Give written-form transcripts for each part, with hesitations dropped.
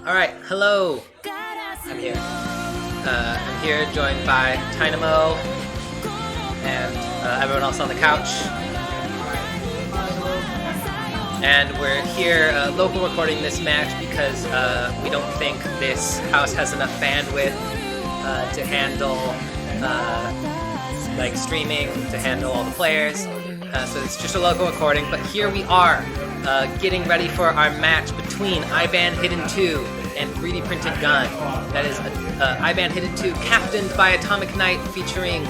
Alright, hello. I'm here. I'm here joined by Dynamo and everyone else on the couch. And we're here local recording this match because we don't think this house has enough bandwidth to handle like streaming, to handle all the players. So it's just a local recording, but here we are getting ready for our match between hd2 and 3D Printed Gun. That is hd2 captained by Atomic Knight featuring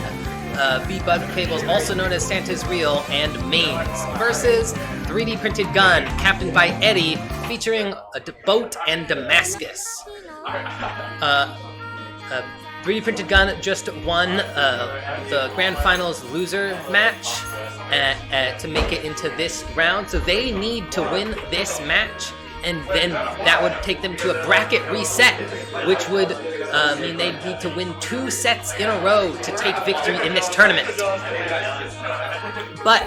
B-Bud Cables, also known as Santa's Reel, and Mains, versus 3D Printed Gun, captained by Eddie, featuring Boat and Damascus. 3D Printed Gun just won the Grand Finals loser match to make it into this round, so they need to win this match, and then that would take them to a bracket reset, which would mean they'd need to win 2 sets in a row to take victory in this tournament. But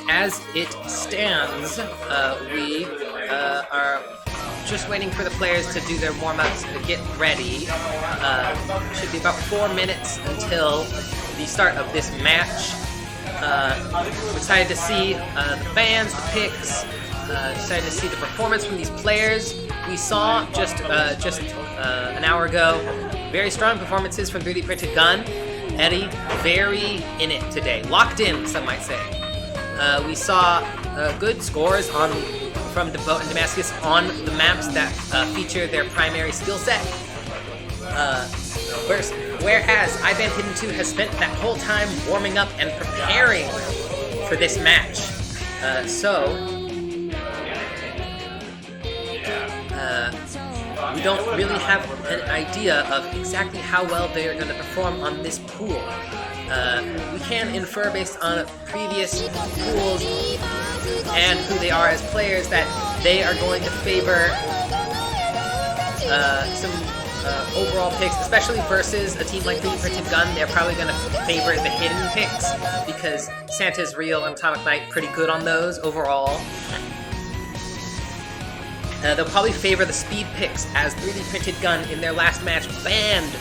as it stands, we are just waiting for the players to do their warm-ups to get ready. Should be about 4 minutes until the start of this match. We're excited to see the fans, the picks, excited to see the performance from these players. We saw just an hour ago very strong performances from 3D Printed Gun. Eddie, very in it today. Locked in, some might say. We saw good scores from Boat and Damascus on the maps that feature their primary skill set. Whereas hd2 has spent that whole time warming up and preparing for this match. We don't really have an idea of exactly how well they are going to perform on this pool. We can infer based on previous pools and who they are as players that they are going to favor some overall picks, especially versus a team like 3D Printed Gun. They're probably going to favor the hidden picks because Santa's Reel and Atomic Knight pretty good on those overall. They'll probably favor the speed picks as 3D Printed Gun in their last match banned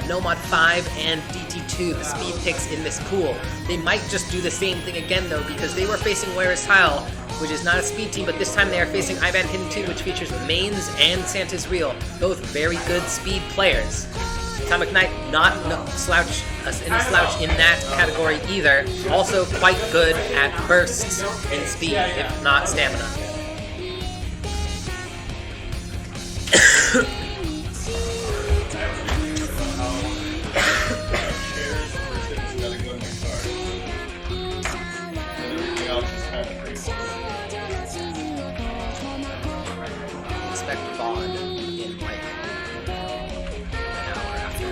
Nomad 5 and DT2, the speed picks in this pool. They might just do the same thing again though, because they were facing Where's Tile, which is not a speed team, but this time they are facing hd2, which features Mains and Santa's Reel, both very good speed players. Atomic Knight, not any slouch in that category either, also quite good at bursts in speed, if not stamina. Expect Bond in like an hour after.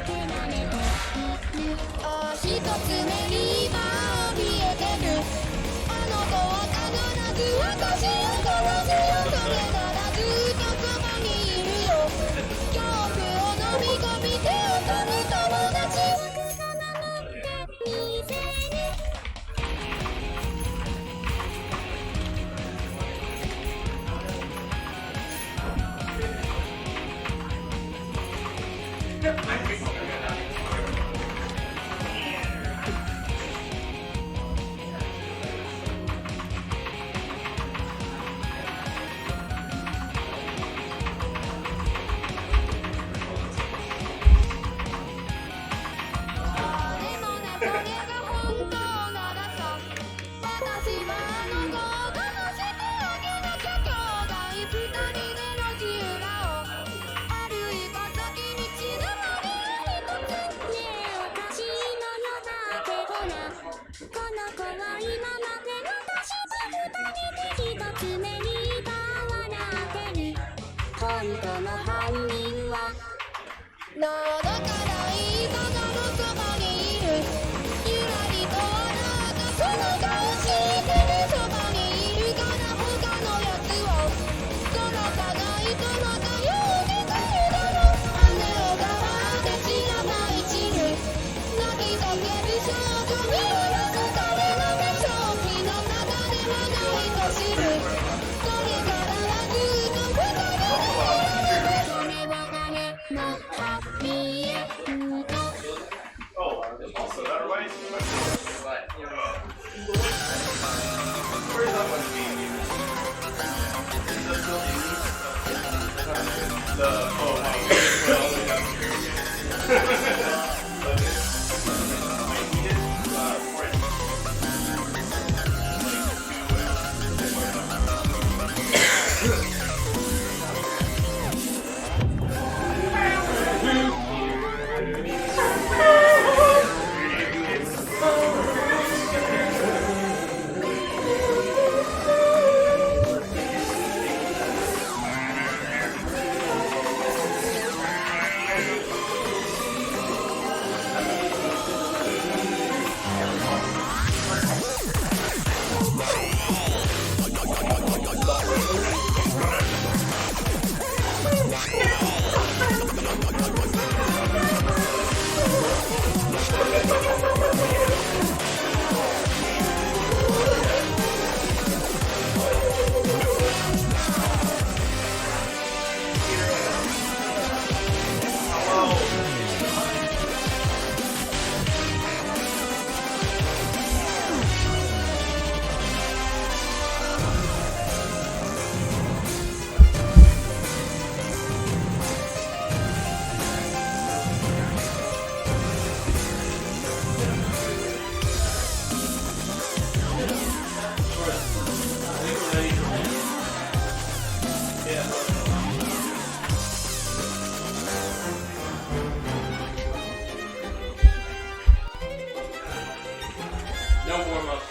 No warm up.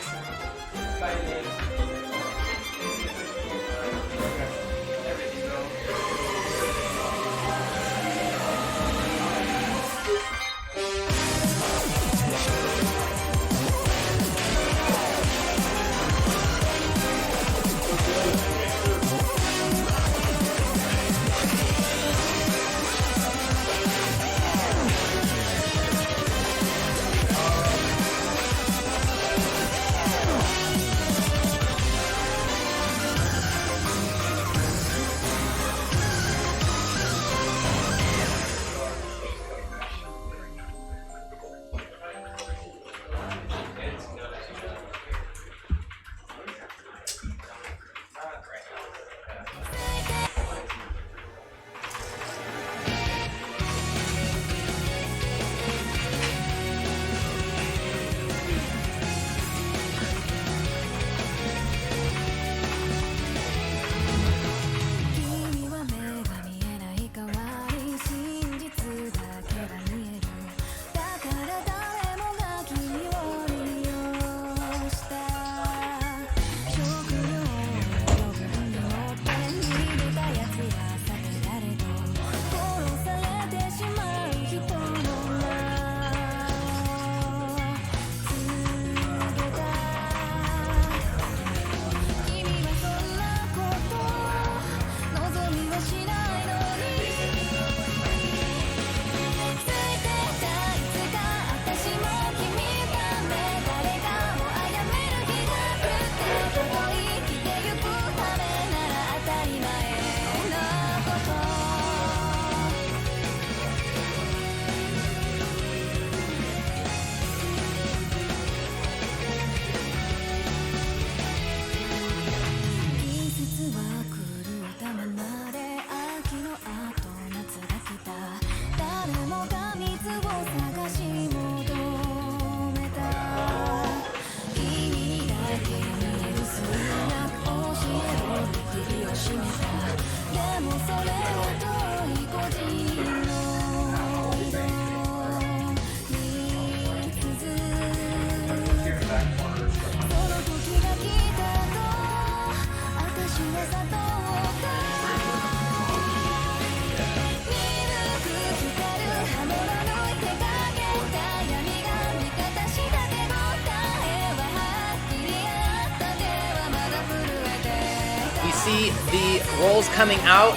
See the rolls coming out.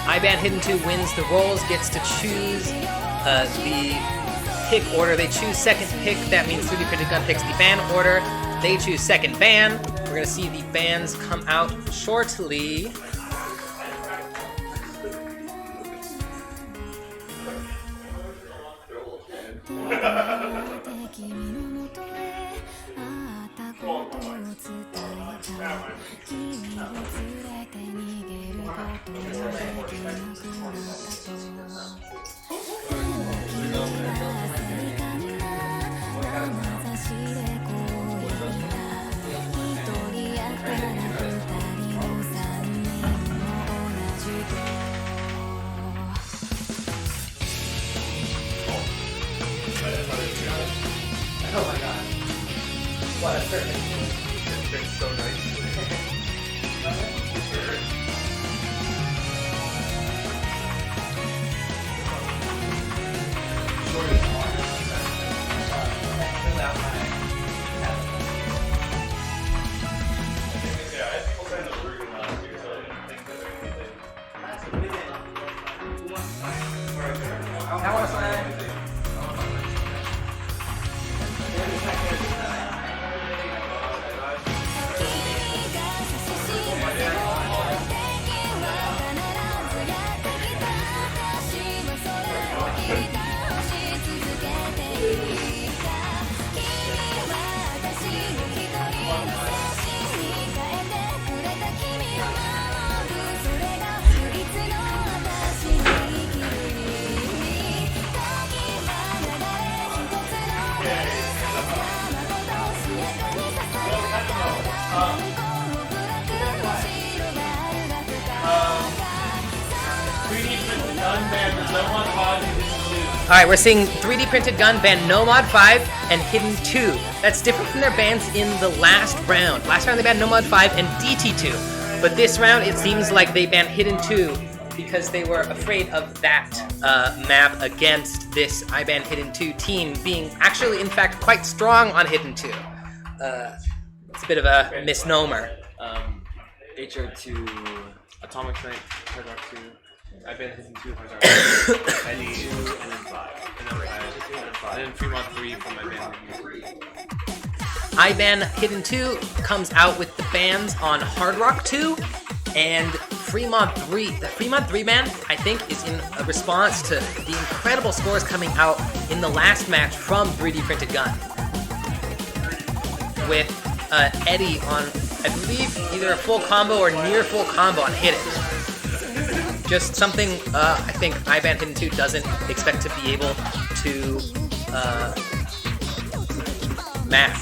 IBAN Hidden 2 wins the rolls, gets to choose the pick order. They choose second pick, that means 3D Printed Gun picks the ban order. They choose second ban. We're gonna see the bans come out shortly. It's so nice. Alright, we're seeing 3D printed gun ban No Mod 5 and Hidden 2. That's different from their bans in the last round. Last round they banned No Mod 5 and DT2. But this round it seems like they banned Hidden 2 because they were afraid of that map against this I ban Hidden 2 team being actually, in fact, quite strong on Hidden 2. It's a bit of a misnomer. HR2, Atomic Knight, Hard Rock 2. I've been hitting 2 Hard Rock 2, Eddie 2, and then 5. And then 5. And then Fremont 3 from my band. IBAN Hidden 2 comes out with the bans on Hard Rock 2 and Fremont 3. The Fremont 3 ban, I think, is in a response to the incredible scores coming out in the last match from 3D Printed Gun. With Eddie on, I believe, either a full combo or near full combo on Hidden. Just something I think IBAN Hidden 2 doesn't expect to be able to match.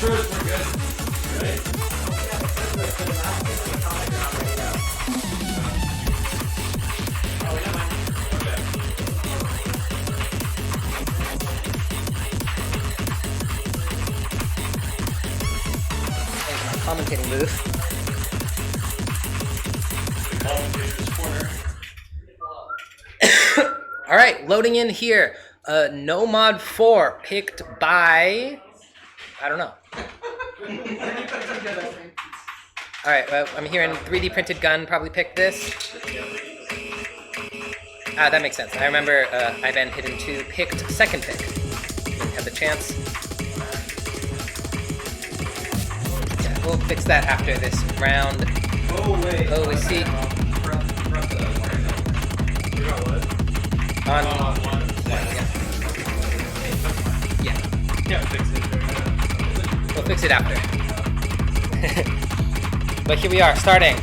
Commentating booth. All right, loading in here. Nomad 4 picked by, I don't know. All right, well, I'm hearing 3D printed gun probably picked this. Ah, that makes sense. I remember Ivan Hidden 2 picked second pick. Didn't have the chance. Yeah, we'll fix that after this round. Oh, wait. Oh, we see. On one, yeah. Yeah, fix it. We'll fix it after. But here we are, starting.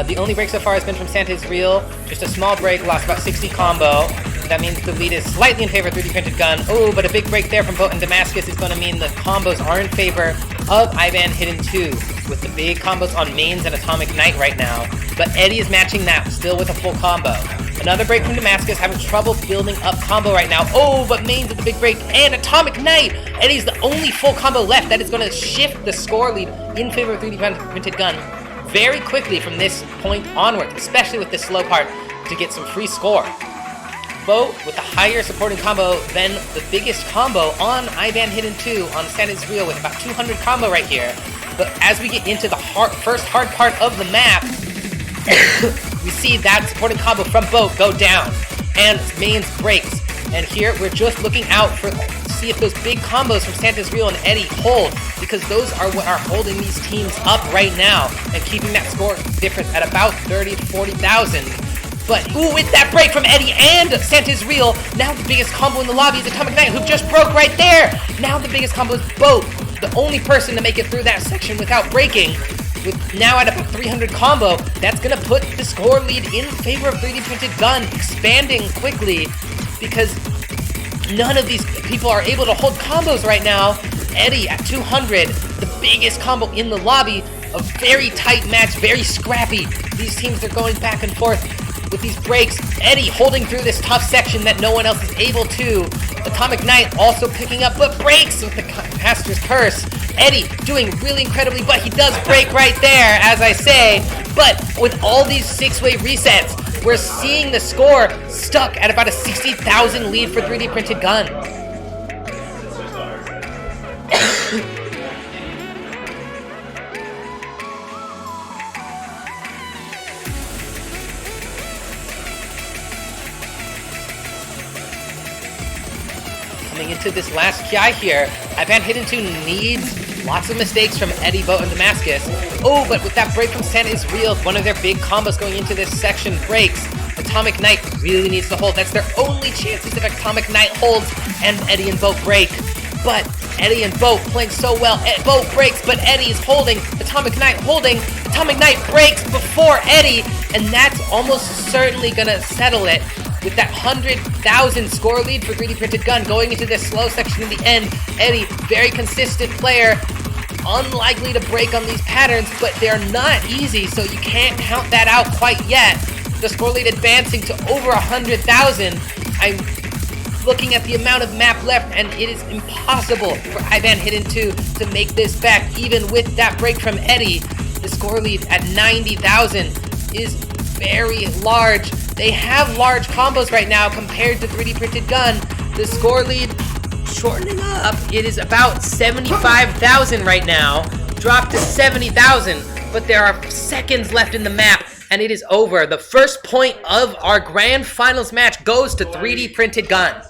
The only break so far has been from Santa is Real. Just a small break, lost about 60 combo. That means the lead is slightly in favor of 3D printed gun. Oh, but a big break there from Boat and Damascus is going to mean the combos are in favor of Ivan Hidden 2, with the big combos on Mains and Atomic Knight right now. But Eddie is matching that, still with a full combo. Another break from Damascus, having trouble building up combo right now. Oh, but Mains at the big break, and Atomic Knight! Eddie's the only full combo left. That is going to shift the score lead in favor of 3D printed gun very quickly from this point onward, especially with this slow part, to get some free score. Boat with a higher supporting combo than the biggest combo on Ivan Hidden 2 on Santa's Real with about 200 combo right here. But as we get into the first hard part of the map, we see that supporting combo from Boat go down, and Mains breaks. And here we're just looking out to see if those big combos from Santa's Real and Eddie hold, because those are what are holding these teams up right now and keeping that score difference at about 30 to 40,000. But, ooh, with that break from Eddie and Santa's Real, now the biggest combo in the lobby is Atomic Knight, who just broke right there! Now the biggest combo is Boat, the only person to make it through that section without breaking. With now at about 300 combo, that's going to put the score lead in favor of 3D printed gun, expanding quickly, because none of these people are able to hold combos right now. Eddie at 200, the biggest combo in the lobby, a very tight match, very scrappy. These teams are going back and forth with these breaks. Eddie holding through this tough section that no one else is able to. Atomic Knight also picking up, but breaks with the Master's Curse. Eddie doing really incredibly, but he does break right there, as I say. But with all these six-way resets, we're seeing the score stuck at about a 60,000 lead for 3D printed gun. Coming into this last Ki here, Ivan Hidden 2 needs lots of mistakes from Eddie, Boat, and Damascus. Oh, but with that break from Santa is Real, one of their big combos going into this section breaks. Atomic Knight really needs to hold. That's their only chances if Atomic Knight holds and Eddie and Boat break. But Eddie and Boat playing so well. Boat breaks, but Eddie is holding. Atomic Knight holding. Atomic Knight breaks before Eddie, and that's almost certainly gonna settle it. With that 100,000 score lead for 3D printed gun going into this slow section in the end, Eddie, very consistent player, unlikely to break on these patterns, but they're not easy, so you can't count that out quite yet. The score lead advancing to over 100,000. I'm looking at the amount of map left, and it is impossible for Ivan Hidden 2 to make this back, even with that break from Eddie. The score lead at 90,000 is very large. They have large combos right now compared to 3D printed gun. The score lead shortening up. It is about 75,000 right now, dropped to 70,000, but there are seconds left in the map, and it is over. The first point of our grand finals match goes to 3D printed gun.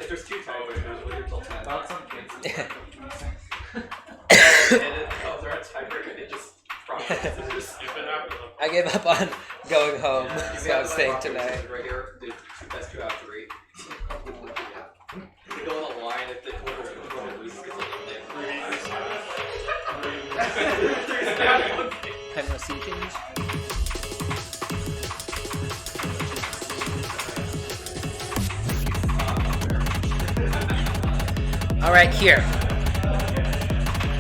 There's two times. Not some cases. They're a tiebreaker. It just I gave up on going home, so I'm staying tonight. Right here, the best 2 out of 3. Have no siegings. Alright, here.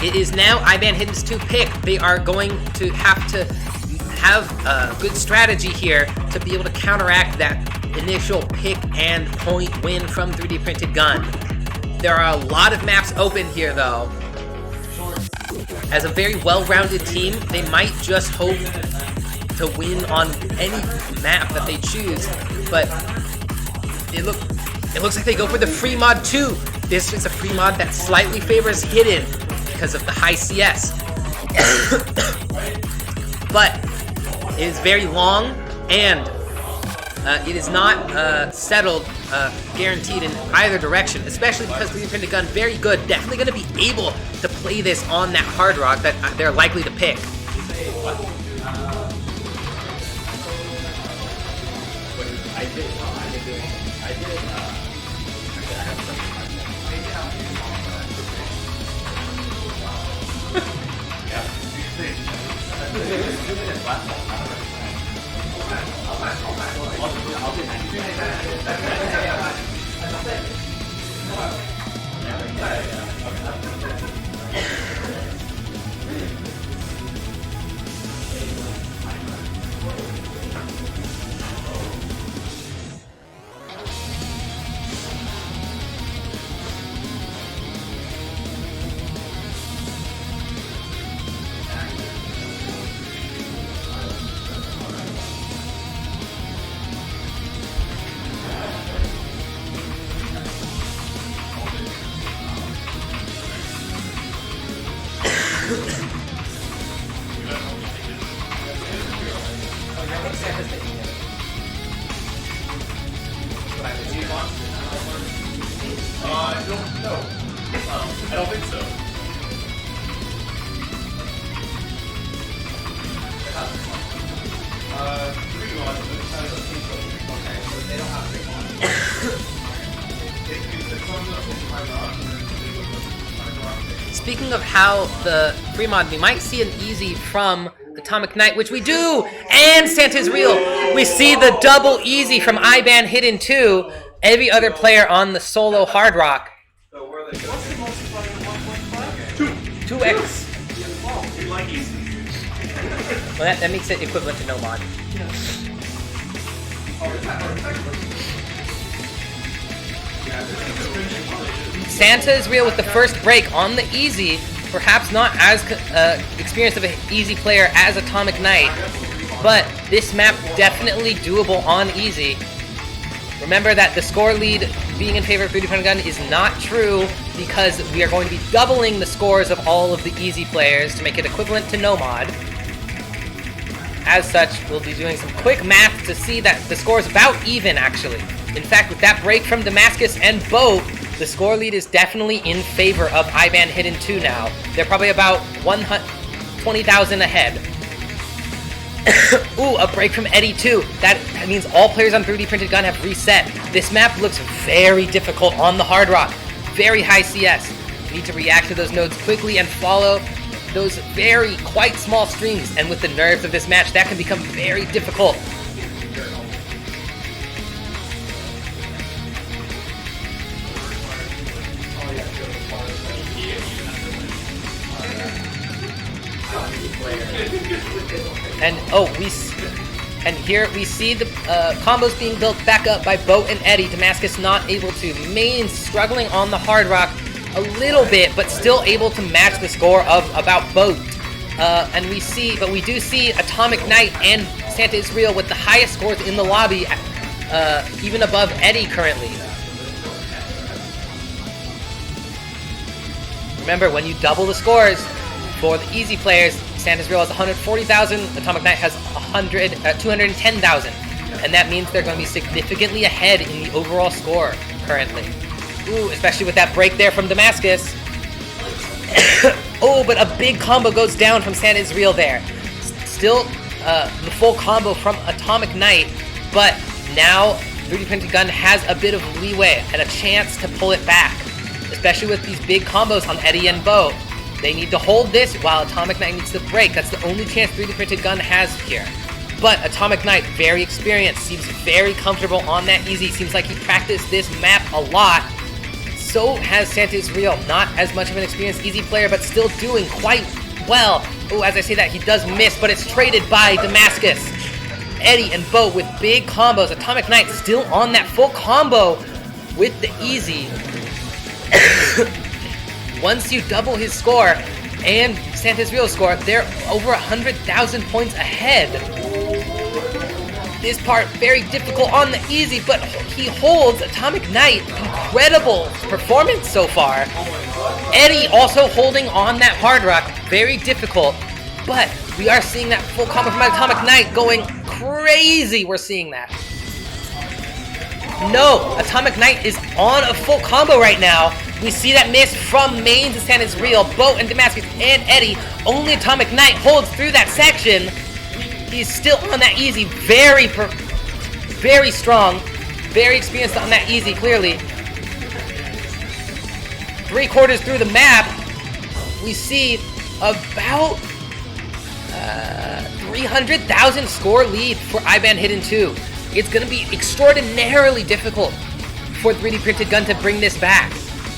It is now IBAN Hidden's 2 pick. They are going to have a good strategy here to be able to counteract that initial pick and point win from 3D Printed Gun. There are a lot of maps open here, though. As a very well-rounded team, they might just hope to win on any map that they choose, but it looks like they go for the free mod too. This is a free mod that slightly favors Hidden because of the high CS. But it is very long, and it is not settled, guaranteed in either direction, especially because 3D Printed Gun, very good, definitely going to be able to play this on that hard rock that they're likely to pick. I don't think so. Speaking of how the free mod, we might see an easy from Atomic Knight, which we do, and Santa's real. We see the double easy from IBAN Hidden 2. Every other player on the solo hard rock. 2x. Well, that makes it equivalent to no mod. Santa is real with the first break on the easy. Perhaps not as experienced of an easy player as Atomic Knight, but this map definitely doable on easy. Remember that the score lead being in favor of 3D Printed Gun is not true because we are going to be doubling the scores of all of the easy players to make it equivalent to no mod. As such, we'll be doing some quick math to see that the score is about even, actually. In fact, with that break from Damascus and Boat, the score lead is definitely in favor of IBAN Hidden 2 now. They're probably about 20,000 ahead. Ooh, a break from Eddie too. That means all players on 3D Printed Gun have reset. This map looks very difficult on the hard rock. Very high CS. You need to react to those nodes quickly and follow those quite small streams. And with the nerves of this match, that can become very difficult. And here we see the combos being built back up by Boat and Eddie. Damascus not able to. Main struggling on the hard rock a little bit, but still able to match the score of about Boat. And we do see Atomic Knight and Santa is real with the highest scores in the lobby, even above Eddie currently. Remember, when you double the scores for the easy players, Santa's real has 140,000, Atomic Knight has 210,000, and that means they're going to be significantly ahead in the overall score currently. Ooh, especially with that break there from Damascus. Oh, but a big combo goes down from Santa's real there. Still, the full combo from Atomic Knight, but now 3D Printed Gun has a bit of leeway and a chance to pull it back, especially with these big combos on Eddie and Bo. They need to hold this while Atomic Knight needs to break. That's the only chance 3D Printed Gun has here. But Atomic Knight, very experienced, seems very comfortable on that easy. Seems like he practiced this map a lot. So has Santa's Real. Not as much of an experienced easy player, but still doing quite well. Oh, as I say that, he does miss, but it's traded by Damascus. Eddie and Bo with big combos. Atomic Knight still on that full combo with the easy. Once you double his score and Santa's Real score, they're over 100,000 points ahead. This part very difficult on the easy, but he holds. Atomic Knight, incredible performance so far. Eddie also holding on that hard rock, very difficult, but we are seeing that full combo from Atomic Knight going crazy. We're seeing that. No, Atomic Knight is on a full combo right now. We see that miss from main to Santa's Real. Bo and Damascus and Eddie. Only Atomic Knight holds through that section. He's still on that easy. Very strong. Very experienced on that easy, clearly. 3/4 through the map, we see about 300,000 score lead for IBAN Hidden 2. It's going to be extraordinarily difficult for 3D Printed Gun to bring this back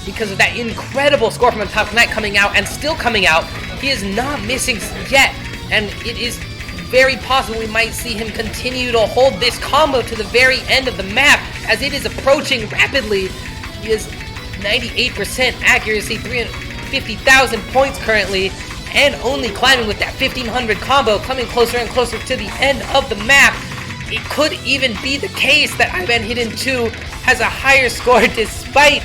because of that incredible score from Atomic Knight coming out and still coming out. He is not missing yet, and it is very possible we might see him continue to hold this combo to the very end of the map as it is approaching rapidly. He is 98% accuracy, 350,000 points currently, and only climbing with that 1500 combo, coming closer and closer to the end of the map. It could even be the case that IBAN Hidden 2 has a higher score despite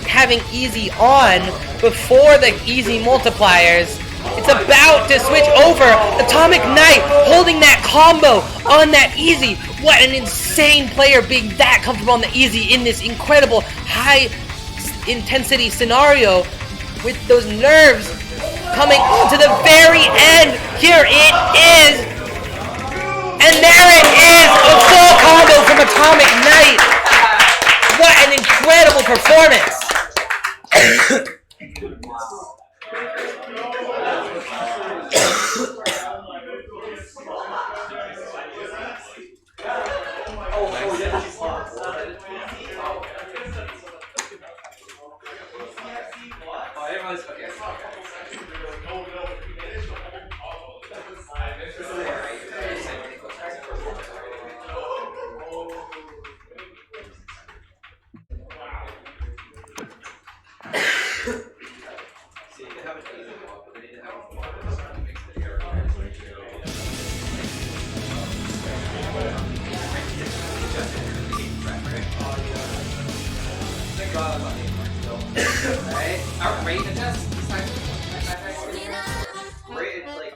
having easy on before the easy multipliers. It's about to switch over. Atomic Knight holding that combo on that easy. What an insane player being that comfortable on the easy in this incredible high intensity scenario with those nerves coming to the very end. Here it is. And there it is, a full combo from Atomic Knight. What an incredible performance.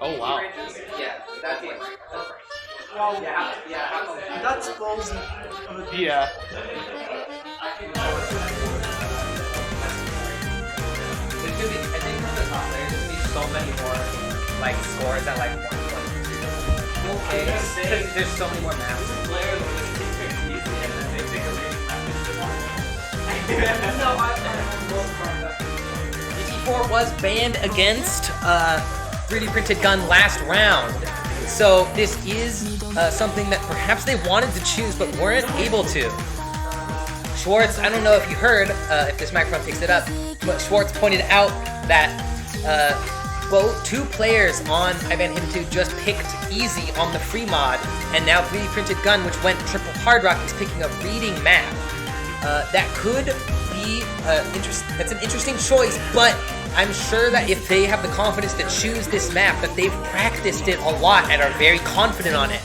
Oh wow. Yeah, that's it. Well, Yeah. that's ballsy. Yeah. I think from the top players, there's gonna be so many more like scores at like 1.2. Okay, because there's so many more maps. DT4 was banned against 3D Printed Gun last round, so this is something that perhaps they wanted to choose but weren't able to. Schwartz, I don't know if you heard, if this microphone picks it up, but Schwartz pointed out that both two players on IBAN Hidden 2 just picked easy on the free mod, and now 3D Printed Gun, which went triple hard rock, is picking a reading map. That could be that's an interesting choice, but I'm sure that if they have the confidence to choose this map, that they've practiced it a lot and are very confident on it.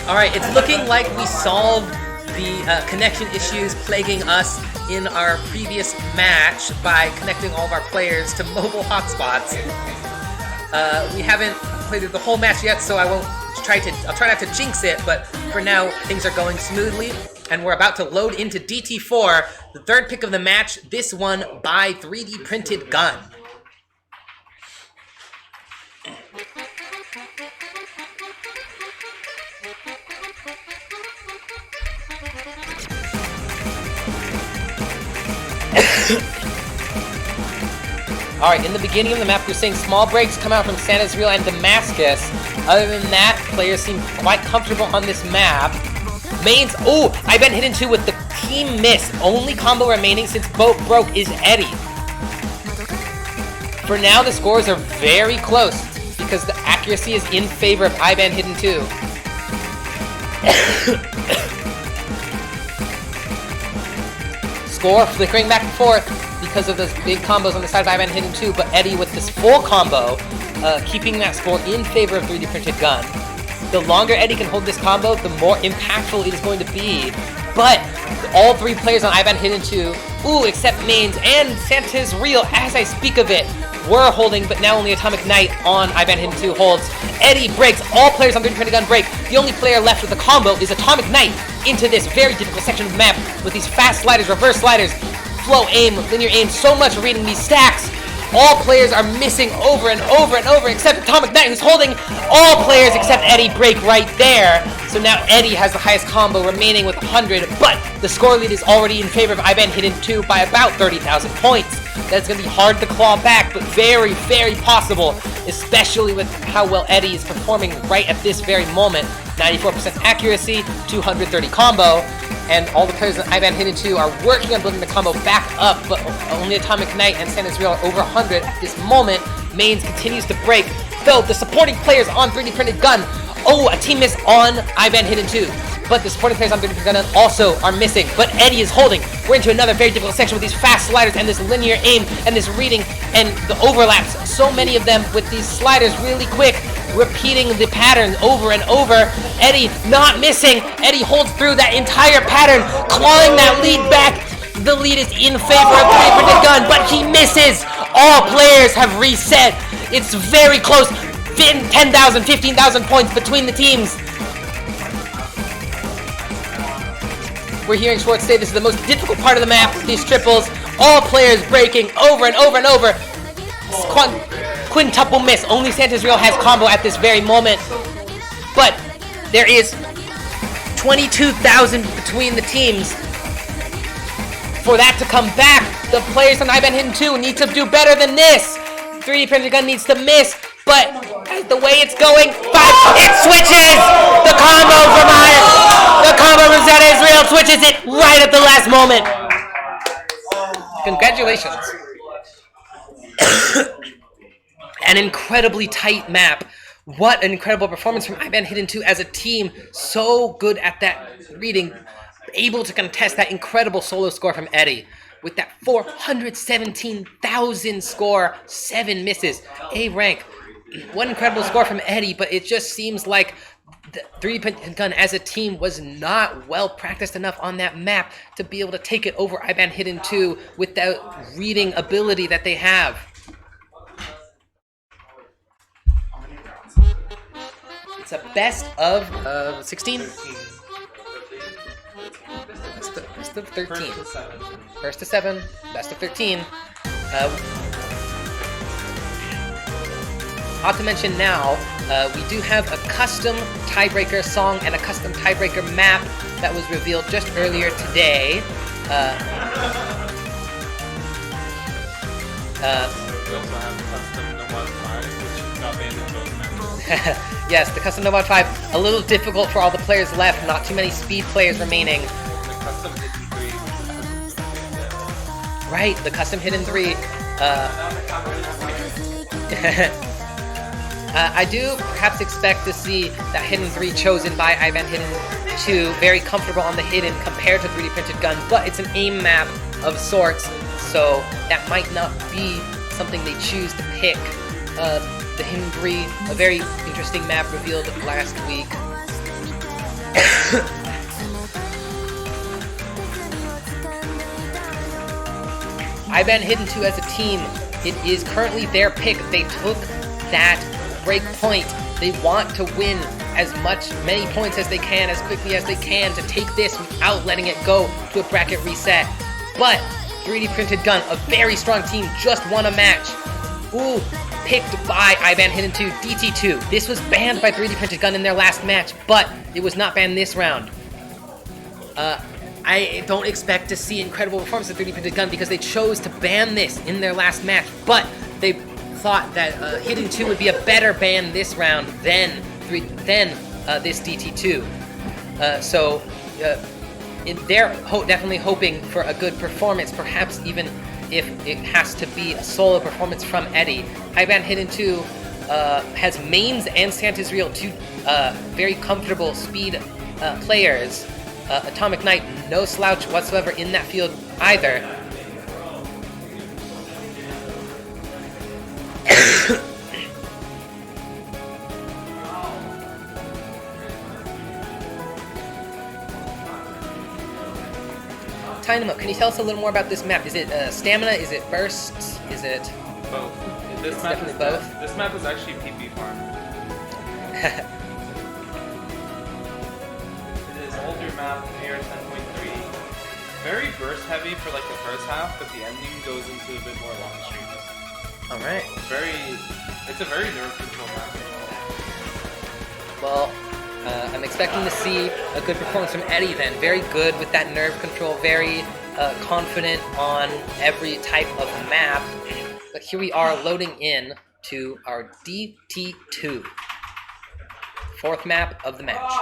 Alright, it's looking like we solved the connection issues plaguing us in our previous match by connecting all of our players to mobile hotspots. We haven't played through the whole match yet, so I'll try not to jinx it, but for now, things are going smoothly, and we're about to load into DT4, the third pick of the match, this one by 3D Printed Gun. Alright, in the beginning of the map, we're seeing small breaks come out from San Israel and Damascus. Other than that, players seem quite comfortable on this map. Mains, oh, I've been hidden too with the team miss. Only combo remaining since both broke is Eddie. For now, the scores are very close because the accuracy is in favor of IBAN Hidden 2. Score flickering back and forth because of those big combos on the side of IBAN Hidden 2, but Eddie with this full combo, keeping that score in favor of 3D printed gun. The longer Eddie can hold this combo, the more impactful it is going to be. But all three players on IBAN Hidden 2, except Mains and Santa's Real, as I speak of it, were holding, but now only Atomic Knight on IBAN Hidden 2 holds. Eddie breaks. All players on 3D printed gun break. The only player left with the combo is Atomic Knight into this very difficult section of the map with these fast sliders, reverse sliders, flow aim, linear aim, so much reading these stacks. All players are missing over and over and over except Atomic Knight, who's holding. All players except Eddie break right there. So now Eddie has the highest combo remaining with 100, but the score lead is already in favor of IBAN Hidden 2 by about 30,000 points. That's going to be hard to claw back, but very, very possible, especially with how well Eddie is performing right at this very moment. 94% accuracy, 230 combo, and all the players in IBAN Hidden 2 are working on building the combo back up, but only Atomic Knight and San Israel are over 100 at this moment. Mains continues to break, though the supporting players on 3D printed gun, a team miss on IBAN Hidden 2. But the supporting players on 3D printed gun also are missing, but Eddie is holding. We're into another very difficult section with these fast sliders and this linear aim and this reading and the overlaps. So many of them with these sliders really quick, repeating the pattern over and over. Eddie not missing. Eddie holds through that entire pattern, clawing that lead back. The lead is in favor of 3D printed gun, but he misses. All players have reset. It's very close. 10,000, 15,000 points between the teams. We're hearing Schwartz say this is the most difficult part of the map, these triples. All players breaking over and over and over. Quintuple miss. Only Santa's Real has combo at this very moment. But there is 22,000 between the teams. For that to come back, the players on IBAN Hidden 2 need to do better than this. 3D printed gun needs to miss, but the way it's going, it switches! The combo from Santa Israel switches it right at the last moment. Congratulations. An incredibly tight map. What an incredible performance from IBAN Hidden 2 as a team. So good at that reading. Able to contest that incredible solo score from Eddie. With that 417,000 score, 7 misses. A rank. One incredible score from Eddie, but it just seems like the 3D printed gun as a team was not well practiced enough on that map to be able to take it over IBAN Hidden 2 with that reading ability that they have. It's a best of 16? Best of 13. First to 7, best of 13. Not to mention now, we do have a custom tiebreaker song and a custom tiebreaker map that was revealed just earlier today. We also have custom Nomad 5, which got banned in both maps. Yes, the custom Nomad 5, a little difficult for all the players left, not too many speed players remaining. The custom Hidden 3, Right, the custom Hidden 3. I do perhaps expect to see that Hidden 3 chosen by IBAN Hidden 2 very comfortable on the Hidden compared to 3D printed gun, but it's an aim map of sorts, so that might not be something they choose to pick. The Hidden 3, a very interesting map revealed last week. IBAN Hidden 2 as a team, it is currently their pick. They took that break point. They want to win many points as they can, as quickly as they can, to take this without letting it go to a bracket reset. But 3D printed gun, a very strong team, just won a match. Picked by IBAN Hidden 2, DT2. This was banned by 3D printed gun in their last match, but it was not banned this round. I don't expect to see incredible performance of 3D printed gun because they chose to ban this in their last match, but they thought that Hidden 2 would be a better ban this round than this DT2. So they're definitely hoping for a good performance, perhaps even if it has to be a solo performance from Eddie. High-Band Hidden 2 has Mains and Santa's Real, two very comfortable speed players. Atomic Knight, no slouch whatsoever in that field either. Dynamo, can you tell us a little more about this map? Is it stamina? Is it bursts? Is it both? It's definitely both. This map is actually PP farm. It is older map, near 10.3. Very burst heavy for like the first half, but the ending goes into a bit more long streams. All right. It's a very nerve control map. Well, I'm expecting to see a good performance from Eddie then. Very good with that nerve control, very confident on every type of map. But here we are loading in to our DT2. Fourth map of the match.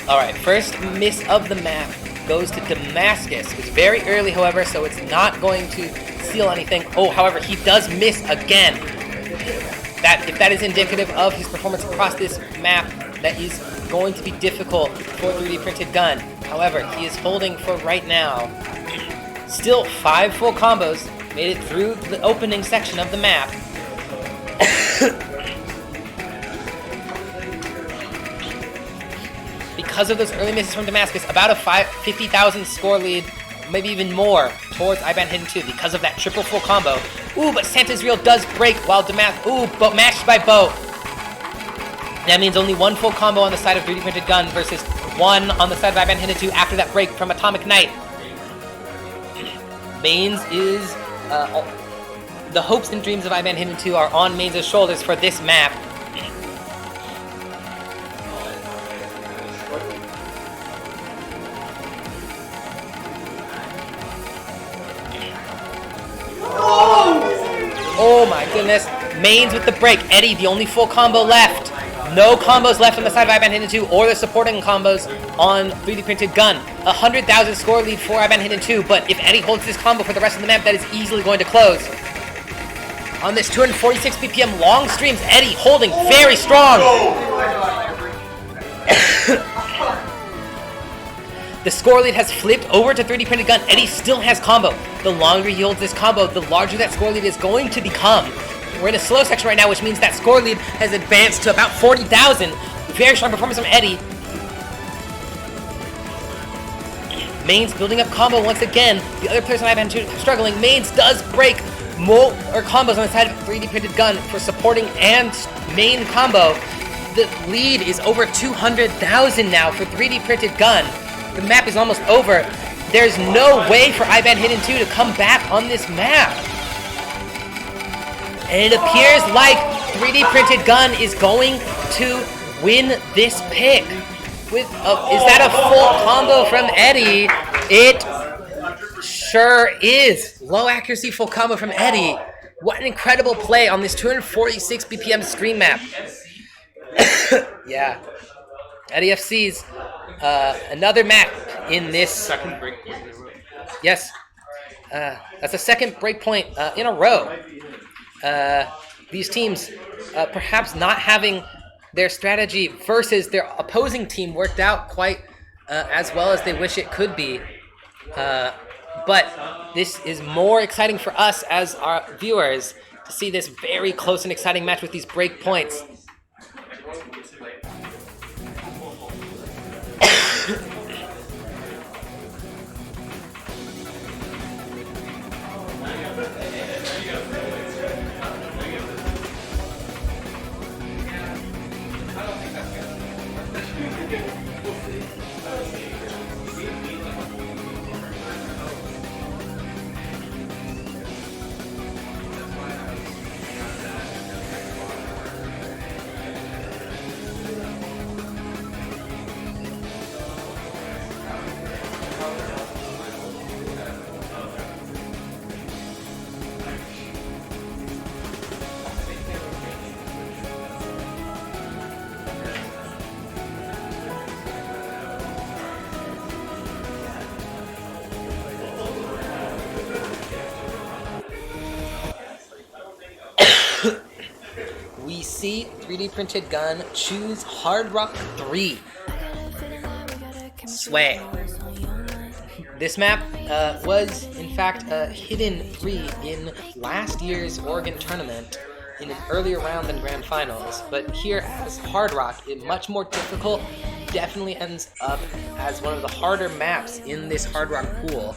Alright, first miss of the map goes to Damascus. It's very early, however, so it's not going to seal anything. Oh, however, he does miss again. If that is indicative of his performance across this map, that is going to be difficult for 3D printed gun. However, he is holding for right now. Still 5 full combos, made it through the opening section of the map. Because of those early misses from Damascus, about a 50,000 score lead, maybe even more, towards IBAN Hidden 2 because of that triple full combo. Ooh, but Santa's Real does break while but mashed by Bo. That means only 1 full combo on the side of 3D printed gun versus 1 on the side of IBAN Hidden 2 after that break from Atomic Knight. Mains is... the hopes and dreams of IBAN Hidden 2 are on Mains' shoulders for this map. Oh my goodness. Mains with the break. Eddie, the only full combo left. No combos left on the side of IBAN Hidden 2 or the supporting combos on 3D printed gun. 100,000 score lead for IBAN Hidden 2, but if Eddie holds this combo for the rest of the map, that is easily going to close. On this 246 BPM long streams, Eddie holding very strong. The score lead has flipped over to 3D printed gun. Eddie still has combo. The longer he holds this combo, the larger that score lead is going to become. We're in a slow section right now, which means that score lead has advanced to about 40,000. Very strong performance from Eddie. Mains building up combo once again. The other players on IBAN 2 struggling. Mains does break more combos on the side of 3D printed gun for supporting and main combo. The lead is over 200,000 now for 3D printed gun. The map is almost over. There's no way for IBAN Hidden 2 to come back on this map. And it appears like 3D printed gun is going to win this pick. Is that a full combo from Eddie? It sure is. Low accuracy full combo from Eddie. What an incredible play on this 246 BPM stream map. Yeah. Eddie FC's another map in this Second break point. Yes. That's the second breakpoint in a row. These teams perhaps not having their strategy versus their opposing team worked out quite as well as they wish it could be. But this is more exciting for us as our viewers to see this very close and exciting match with these breakpoints. see 3D printed gun choose Hard Rock 3. Sway. This map was, in fact, a hidden 3 in last year's Oregon tournament in an earlier round than Grand Finals, but here as Hard Rock, it much more difficult, definitely ends up as one of the harder maps in this Hard Rock pool.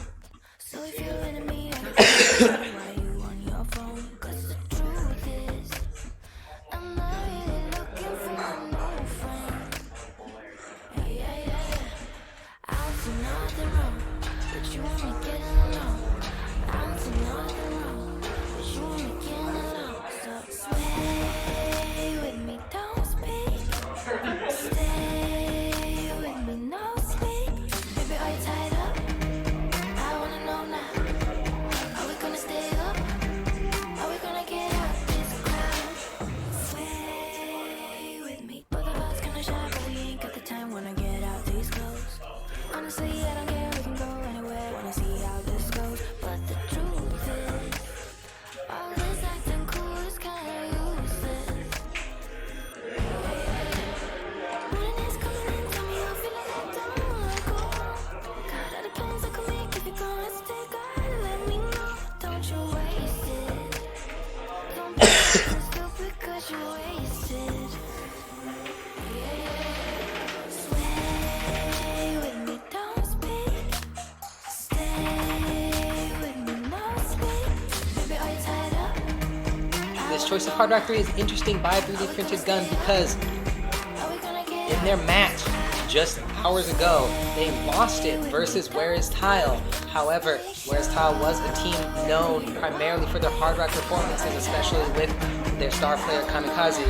This choice of Hard Rock 3 is interesting by 3D printed gun because in their match just hours ago, they lost it versus Where Is Tile. However, Where Is Tile was a team known primarily for their Hard Rock performances, especially with their star player Kamikaze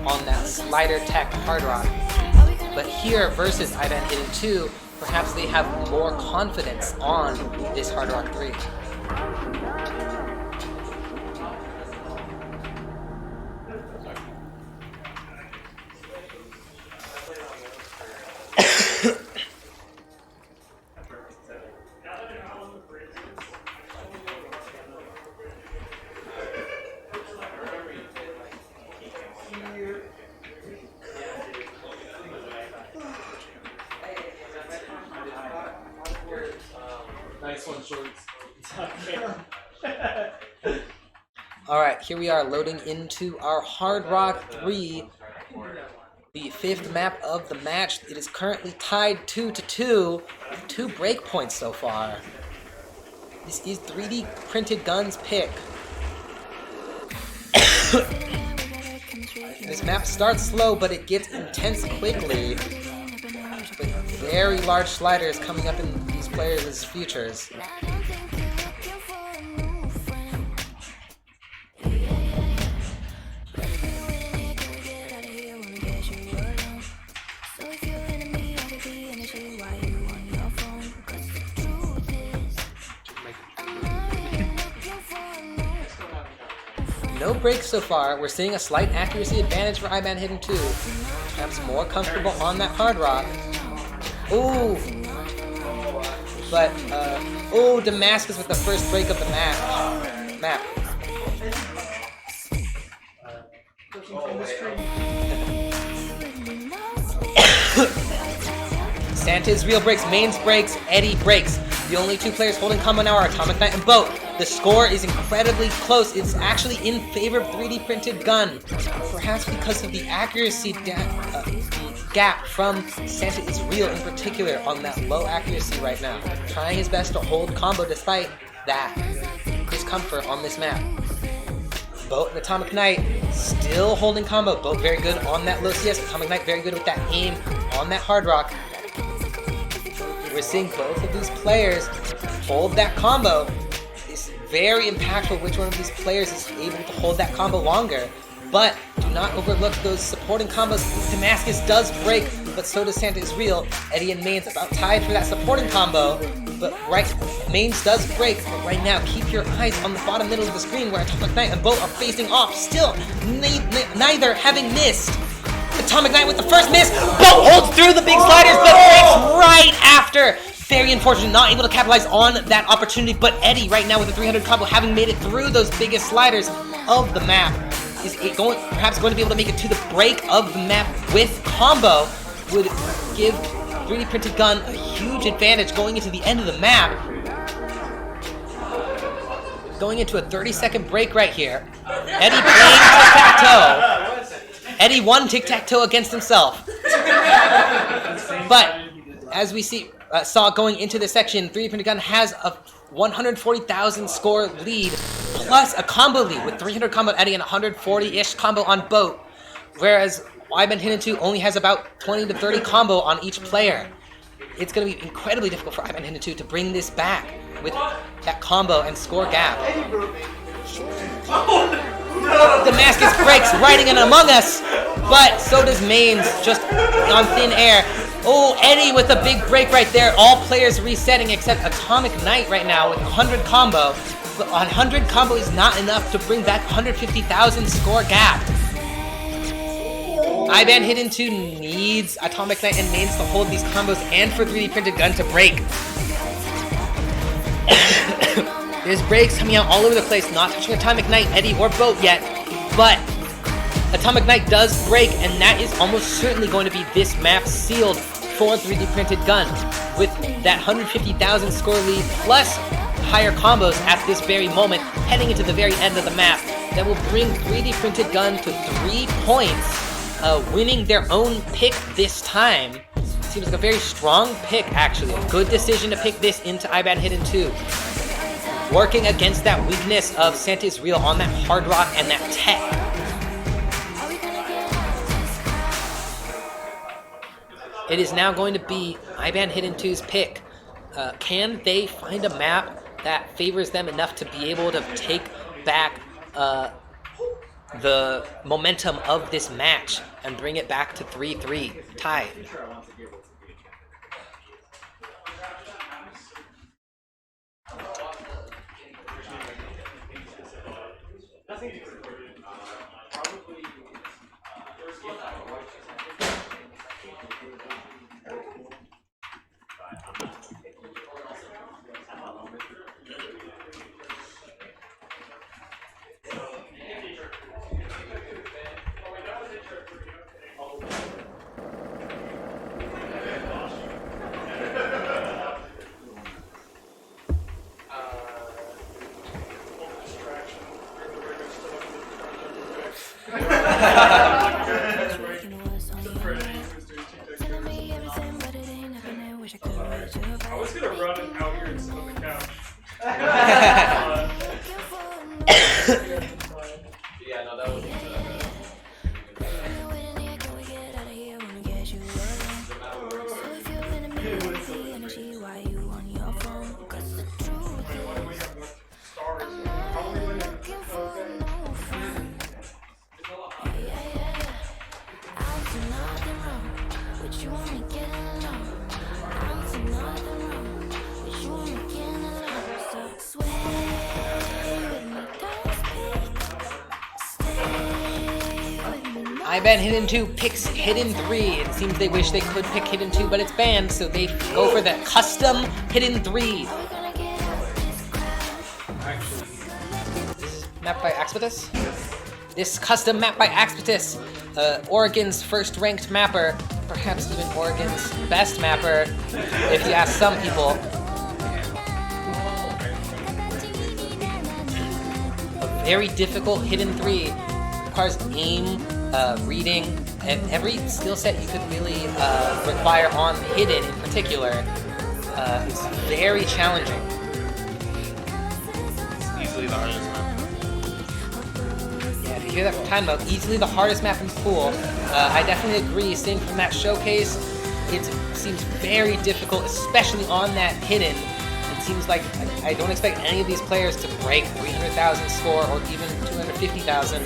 on that slider tech Hard Rock. But here versus Ivan Hidden 2, perhaps they have more confidence on this Hard Rock 3. Nice one, Shorts. Alright, here we are loading into our Hard Rock 3, the 5th map of the match. It is currently tied 2-2, with 2 breakpoints so far. This is 3D printed gun's pick. This map starts slow, but it gets intense quickly, with very large sliders coming up in these players' futures. No breaks so far. We're seeing a slight accuracy advantage for Iban Hidden 2. Perhaps more comfortable on that Hard Rock. Ooh! But, ooh, Damascus with the first break of the map. Santa's real breaks, Mains breaks, Eddie breaks. The only 2 players holding combo now are Atomic Knight and Boat. The score is incredibly close. It's actually in favor of 3D printed gun. Perhaps because of the accuracy gap from Santa is Real in particular on that low accuracy right now. Trying his best to hold combo despite that discomfort on this map. Boat and Atomic Knight still holding combo. Boat very good on that low CS. Atomic Knight very good with that aim on that Hard Rock. We're seeing both of these players hold that combo. It's very impactful which one of these players is able to hold that combo longer. But do not overlook those supporting combos. Damascus does break, but so does Santa is Real. Eddie and Mains about tied for that supporting combo. But Mains does break, but right now keep your eyes on the bottom middle of the screen where Atomic Knight and Boat are facing off. Still, neither having missed. Atomic Knight with the first miss. Boat holds through the big sliders, but breaks right after. Very unfortunate, not able to capitalize on that opportunity. But Eddie right now with the 300 combo, having made it through those biggest sliders of the map. is perhaps going to be able to make it to the break of the map with combo would give 3D Printed Gun a huge advantage going into the end of the map. Going into a 30-second break right here. Eddie playing tic-tac-toe. Eddie won tic-tac-toe against himself. But as we saw going into this section, 3D Printed Gun has a 140,000 score lead plus a combo lead with 300 combo Eddie and 140-ish combo on Boat, whereas I've Hidden2 only has about 20 to 30 combo on each player. It's going to be incredibly difficult for Hidden2 to bring this back with that combo and score gap. Damascus breaks riding in Among Us, but so does Mains just on thin air. Oh, Eddie with a big break right there. All players resetting except Atomic Knight right now with 100 combo. But 100 combo is not enough to bring back 150,000 score gap. Hidden2 needs Atomic Knight and Mains to hold these combos and for 3D Printed Gun to break. There's breaks coming out all over the place, not touching Atomic Knight, Eddie, or Boat yet, but Atomic Knight does break, and that is almost certainly going to be this map sealed for 3D Printed Gun, with that 150,000 score lead plus higher combos at this very moment, heading into the very end of the map, that will bring 3D Printed Gun to 3 points, winning their own pick this time. Seems like a very strong pick, actually. A good decision to pick this into Hidden2. Working against that weakness of Santa's Real on that hard rock and that tech. It is now going to be Hidden2's pick. Can they find a map that favors them enough to be able to take back the momentum of this match and bring it back to 3-3 tied? I was gonna run it out here and sit on the couch. Yeah, no, that was. Hidden2 picks Hidden 3. It seems they wish they could pick Hidden 2, but it's banned, so they go for the custom Hidden 3. This is mapped by Axpatus. This custom map by Axpatus, Oregon's first-ranked mapper, perhaps even Oregon's best mapper, if you ask some people. A very difficult Hidden 3. Requires aim, reading, and every skill set you could really require on Hidden in particular. It's very challenging. It's easily the hardest map. Yeah, if you hear that from Time Mode, easily the hardest map in the pool. I definitely agree. Seeing from that showcase, it seems very difficult, especially on that Hidden. It seems like I don't expect any of these players to break 300,000 score or even 250,000.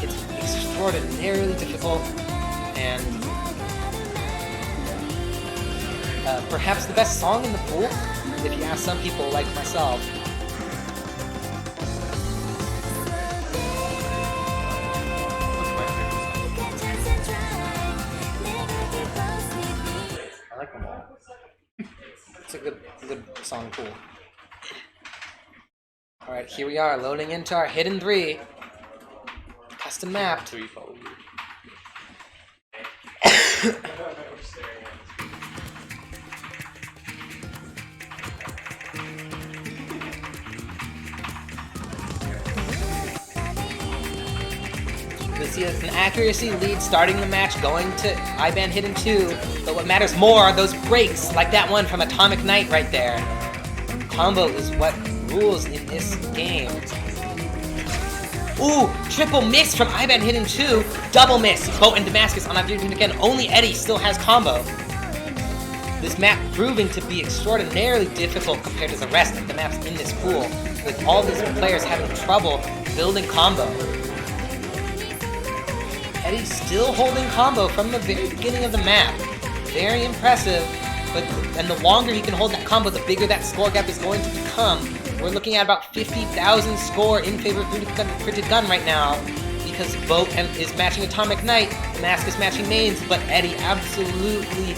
It's extraordinarily difficult, and perhaps the best song in the pool, if you ask some people like myself. I like them all. It's a good song pool. Alright, here we are, loading into our Hidden 3. custom map. 3 probably. We see an accuracy lead starting the match, going to IBAN hidden 2, but what matters more are those breaks, like that one from Atomic Knight right there. Combo is what rules in this game. Ooh, triple miss from IBAN hidden 2, double miss. Boat and Damascus on that dude again. Only Eddie still has combo. This map proving to be extraordinarily difficult compared to the rest of the maps in this pool, with all these players having trouble building combo. Eddie's still holding combo from the very beginning of the map. Very impressive, and the longer he can hold that combo, the bigger that score gap is going to become. We're looking at about 50,000 score in favor of 3D printed gun right now, because Boat is matching Atomic Knight, Damascus matching mains, but Eddie absolutely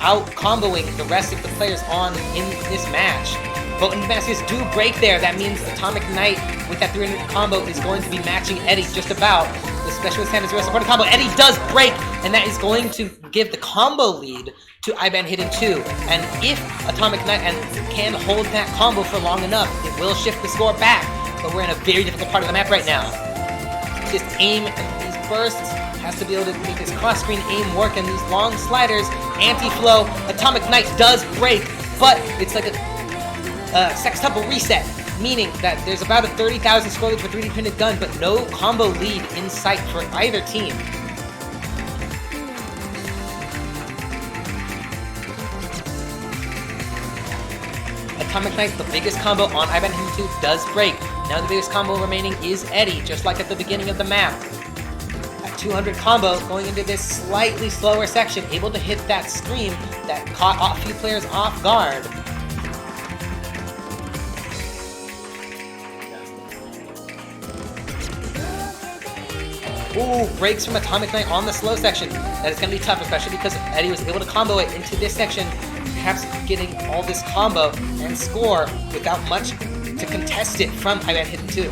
out-comboing the rest of the players in this match. Boat and Damascus do break there. That means Atomic Knight with that 300 combo is going to be matching Eddie just about. The Specialist Hand is a supporting combo. Eddie does break, and that is going to give the combo lead to IBAN hidden 2. And if Atomic Knight can hold that combo for long enough, it will shift the score back. But we're in a very difficult part of the map right now. Just aim these bursts, has to be able to make this cross-screen aim work, and these long sliders, anti-flow. Atomic Knight does break, but it's like a sextuple reset, meaning that there's about a 30,000 score lead for 3D printed gun, but no combo lead in sight for either team. Atomic Knight, the biggest combo on IBAN hidden 2, does break. Now the biggest combo remaining is Eddie, just like at the beginning of the map. At 200 combo, going into this slightly slower section, able to hit that scream that caught a few players off guard. Ooh, breaks from Atomic Knight on the slow section. That is going to be tough, especially because Eddie was able to combo it into this section, perhaps getting all this combo and score without much to contest it from IBAN hidden 2.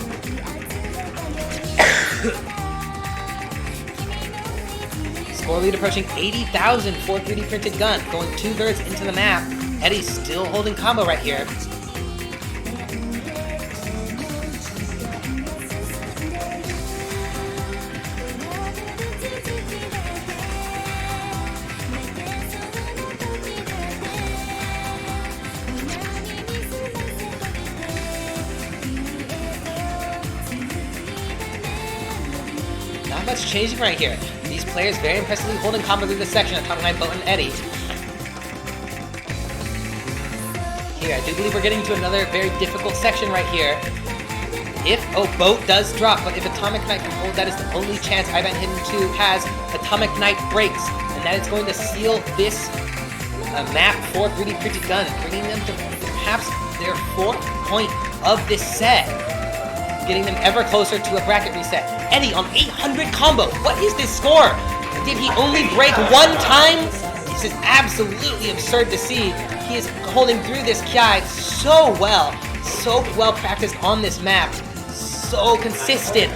Score lead approaching 80,000 for 3D printed gun, going 2/3 into the map. Eddie's still holding combo right here. Not much changing right here. These players very impressively holding combo through this section. Atomic Knight, Boat, and Eddie. Here, I do believe we're getting to another very difficult section right here. Boat does drop, but if Atomic Knight can hold, that is the only chance IBAN hidden 2 has. Atomic Knight breaks, and that is going to seal this map for 3D printed gun, bringing them to perhaps their 4th point of this set, getting them ever closer to a bracket reset. Eddie on 800 combo. What is this score? Did he only break one time? This is absolutely absurd to see. He is holding through this Kiai so well practiced on this map, so consistent.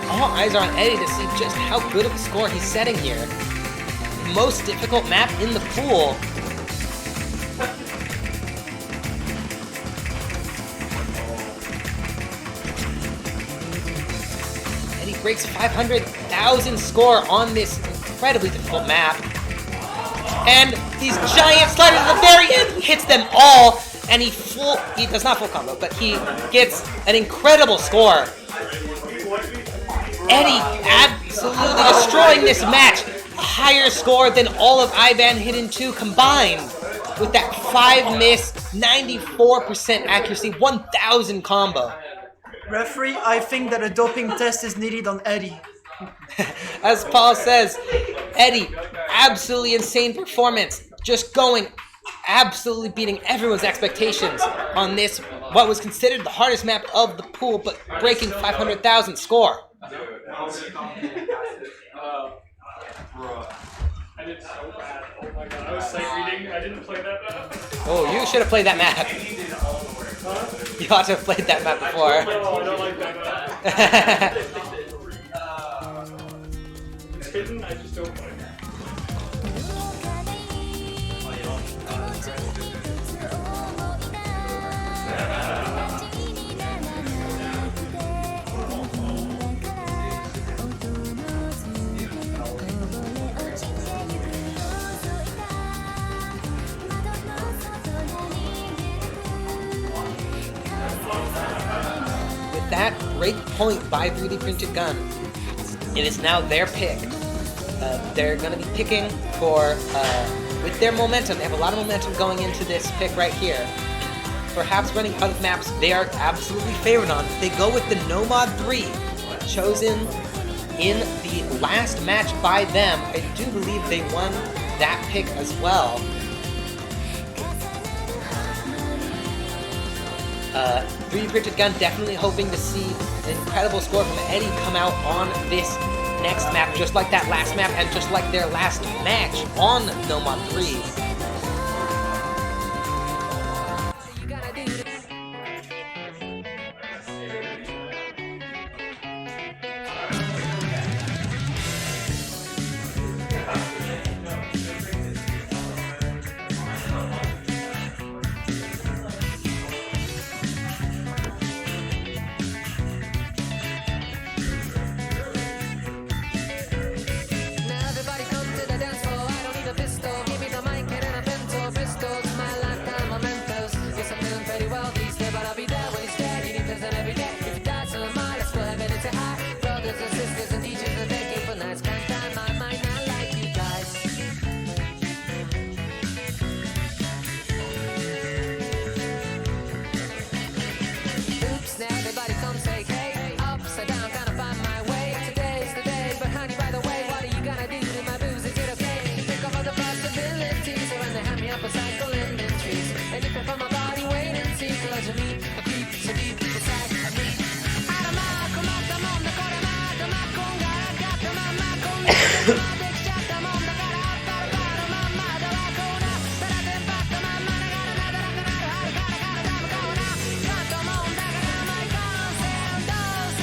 All eyes are on Eddie to see just how good of a score he's setting here. Most difficult map in the pool. Eddie breaks 500,000 score on this incredibly difficult map. And these giant sliders at the very end, he hits them all, and he does not full combo, but he gets an incredible score. Eddie absolutely destroying this match. A higher score than all of IBAN hidden 2 combined, with that 5 miss, 94% accuracy, 1,000 combo. Referee, I think that a doping test is needed on Eddie. As Paul says, Eddie, absolutely insane performance. Just going, absolutely beating everyone's expectations on this, what was considered the hardest map of the pool, but breaking 500,000 score. I did so bad. Oh my god, I was sight reading. I didn't play that bad. Oh, you should have played that map. You ought to have played that map before. No, I don't like that map. It's hidden, I just don't like it. With that great point by 3D Printed Gun, it is now their pick. They're going to be picking for, with their momentum, they have a lot of momentum going into this pick right here. Perhaps running out of maps they are absolutely favored on. They go with the Nomad 3, chosen in the last match by them. I do believe they won that pick as well. 3D Printed Gun definitely hoping to see an incredible score from Eddie come out on this next map, just like that last map and just like their last match on Nomad 3.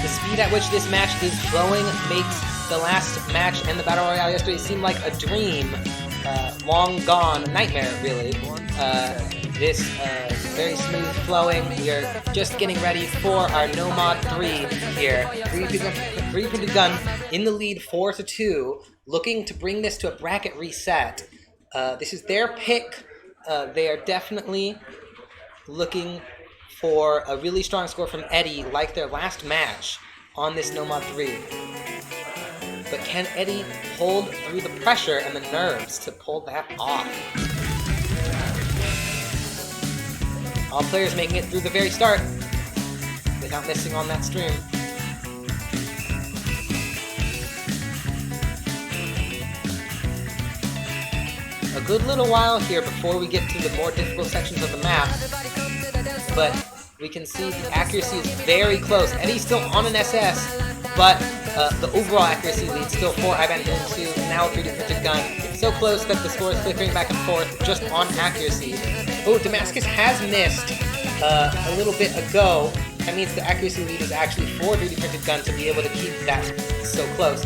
The speed at which this match is going makes the last match and the Battle Royale yesterday seem like a dream, long gone, a nightmare really. This very smooth flowing, we are just getting ready for our Nomad 3 here. 3D Printed Gun in the lead 4-2, looking to bring this to a bracket reset. This is their pick. They are definitely looking for a really strong score from Eddie, like their last match on this Nomad 3. But can Eddie hold through the pressure and the nerves to pull that off? All players making it through the very start without missing on that stream. A good little while here before we get to the more difficult sections of the map, but we can see the accuracy is very close. Eddie's still on an SS, but the overall accuracy lead still for Ivan Hidden 2, now 3D Printed Gun. It's so close that the score is flickering back and forth just on accuracy. Oh, Damascus has missed a little bit ago. That means the accuracy lead is actually for 3D Printed Gun to be able to keep that so close.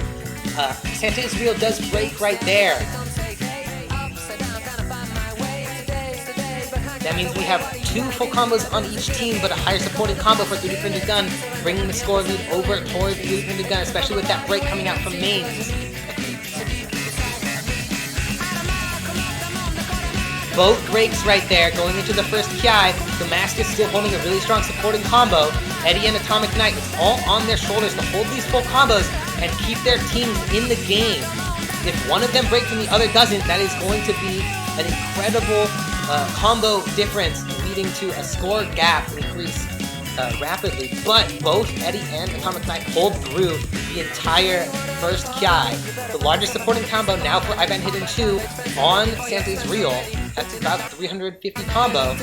Santa Israel does break right there. That means we have 2 full combos on each team, but a higher supporting combo for 3D Printed Gun, bringing the score lead over toward 3D Printed Gun, especially with that break coming out from mains. Both breaks right there, going into the first PI. Damascus still holding a really strong supporting combo. Eddie and Atomic Knight, it's all on their shoulders to hold these full combos and keep their teams in the game. If one of them breaks and the other doesn't, that is going to be an incredible combo difference, leading to a score gap increase rapidly. But both Eddie and Atomic Knight hold through the entire first Ki. The largest supporting combo now for Ivan Hidden 2 on Santa Israel. That's about 350 combo.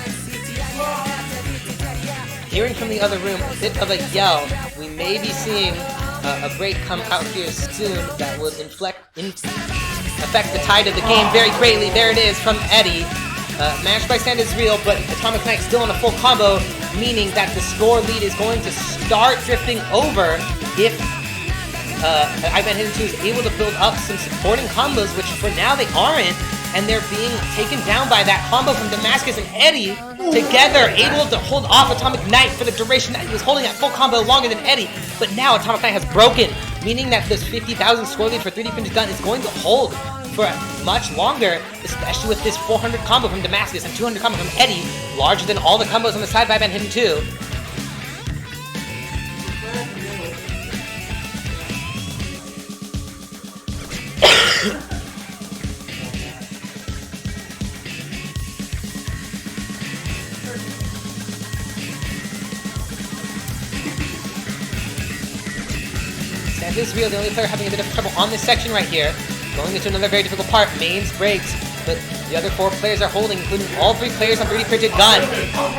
Hearing from the other room a bit of a yell, we may be seeing a break come out here soon that would affect the tide of the game very greatly. There it is from Eddie. Mashed by Santa Israel, but Atomic Knight still on a full combo. meaning that the score lead is going to start drifting over if Ivan Hidden 2 is able to build up some supporting combos, which for now they aren't, and they're being taken down by that combo from Damascus and Eddie. Together, able to hold off Atomic Knight for the duration that he was holding that full combo longer than Eddie. But now Atomic Knight has broken, meaning that this 50,000 score lead for 3D Printed Gun is going to hold for much longer, especially with this 400 combo from Damascus and 200 combo from Eddie, larger than all the combos on the side by Ivan Hidden 2. Santa's Real, the only player having a bit of trouble on this section right here. Going into another very difficult part, mains breaks, but the other 4 players are holding, including all 3 players on 3D Printed Gun.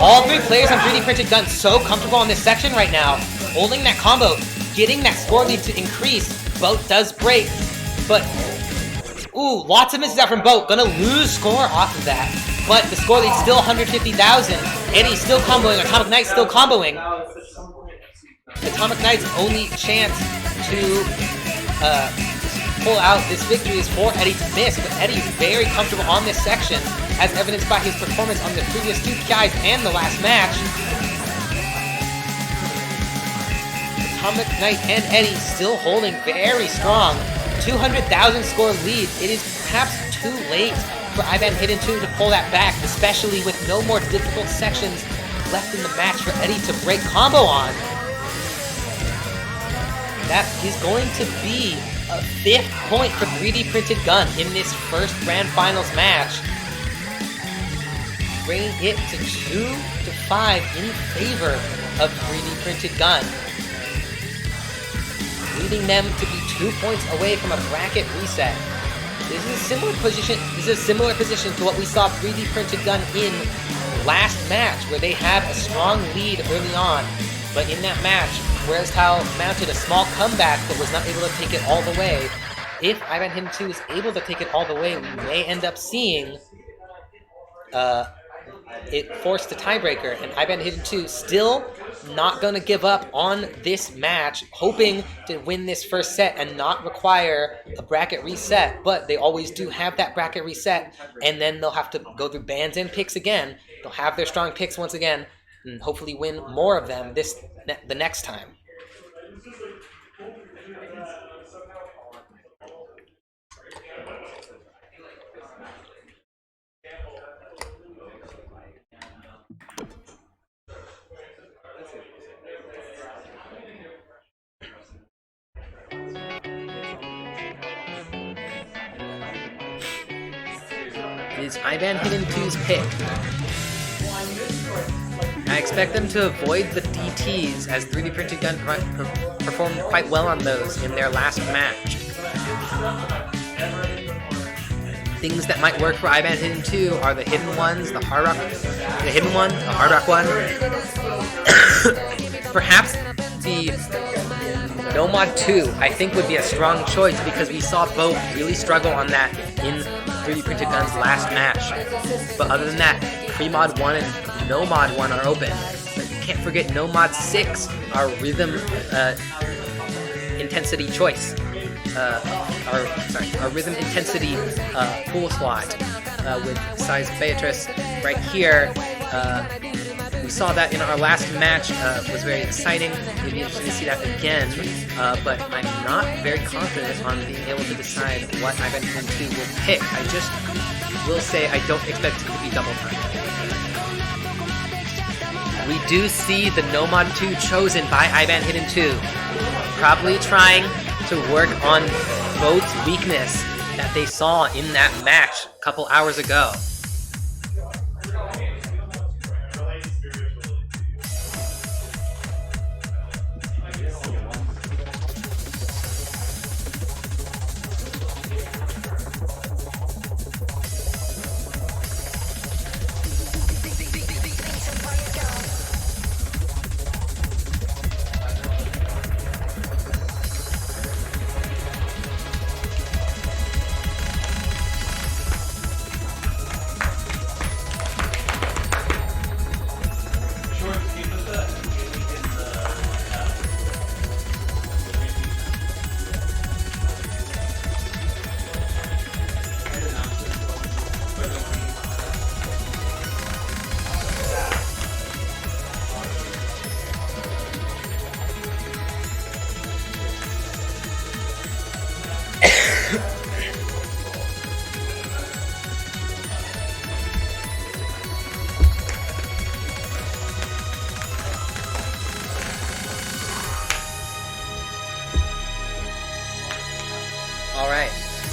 All 3 players on 3D Printed Gun so comfortable on this section right now, holding that combo, getting that score lead to increase. Boat does break, but ooh, lots of misses out from Boat, gonna lose score off of that. But the score lead's still 150,000. Eddie's still comboing, Atomic Knight's still comboing. Atomic Knight's only chance to pull out this victory is for Eddie to miss, but Eddie's very comfortable on this section, as evidenced by his performance on the previous 2 PIs and the last match. Atomic Knight and Eddie still holding very strong. 200,000 score lead. It is perhaps too late for Ivan Hidden 2 to pull that back, especially with no more difficult sections left in the match for Eddie to break combo on. That is going to be a 5th point for 3D Printed Gun in this first Grand Finals match, bringing it to 2-5 in favor of 3D Printed Gun, leading them to be 2 points away from a bracket reset. This is a similar position. This is a similar position to what we saw 3D Printed Gun in last match, where they had a strong lead early on, but in that match, Whereas Tao mounted a small comeback but was not able to take it all the way. If Ivan Hidden 2 is able to take it all the way, we may end up seeing it forced a tiebreaker, and Ivan Hidden 2 still not going to give up on this match, hoping to win this first set and not require a bracket reset. But they always do have that bracket reset, and then they'll have to go through bans and picks again. They'll have their strong picks once again, and hopefully win more of them the next time. It is Ivan Hidden 2's pick. I expect them to avoid the DTs, as 3D Printed Gun performed quite well on those in their last match. Things that might work for Ivan Hidden 2 are the hidden ones, the hard rock, the hidden one, the hard rock one. Perhaps the Nomad 2, I think, would be a strong choice, because we saw both really struggle on that in 3D Printed Gun's last match. But other than that, Premod 1 and Nomad 1 are open. But you can't forget Nomad 6, our rhythm intensity choice. Our rhythm intensity pool slot with size Beatrice right here. We saw that in our last match. Was very exciting. It'd be interesting to see that again. But I'm not very confident on being able to decide what Ivan Hidden 2 will pick. I just will say I don't expect it to be double time. We do see the Nomad 2 chosen by Ivan Hidden 2. Probably trying to work on Boat's weakness that they saw in that match a couple hours ago.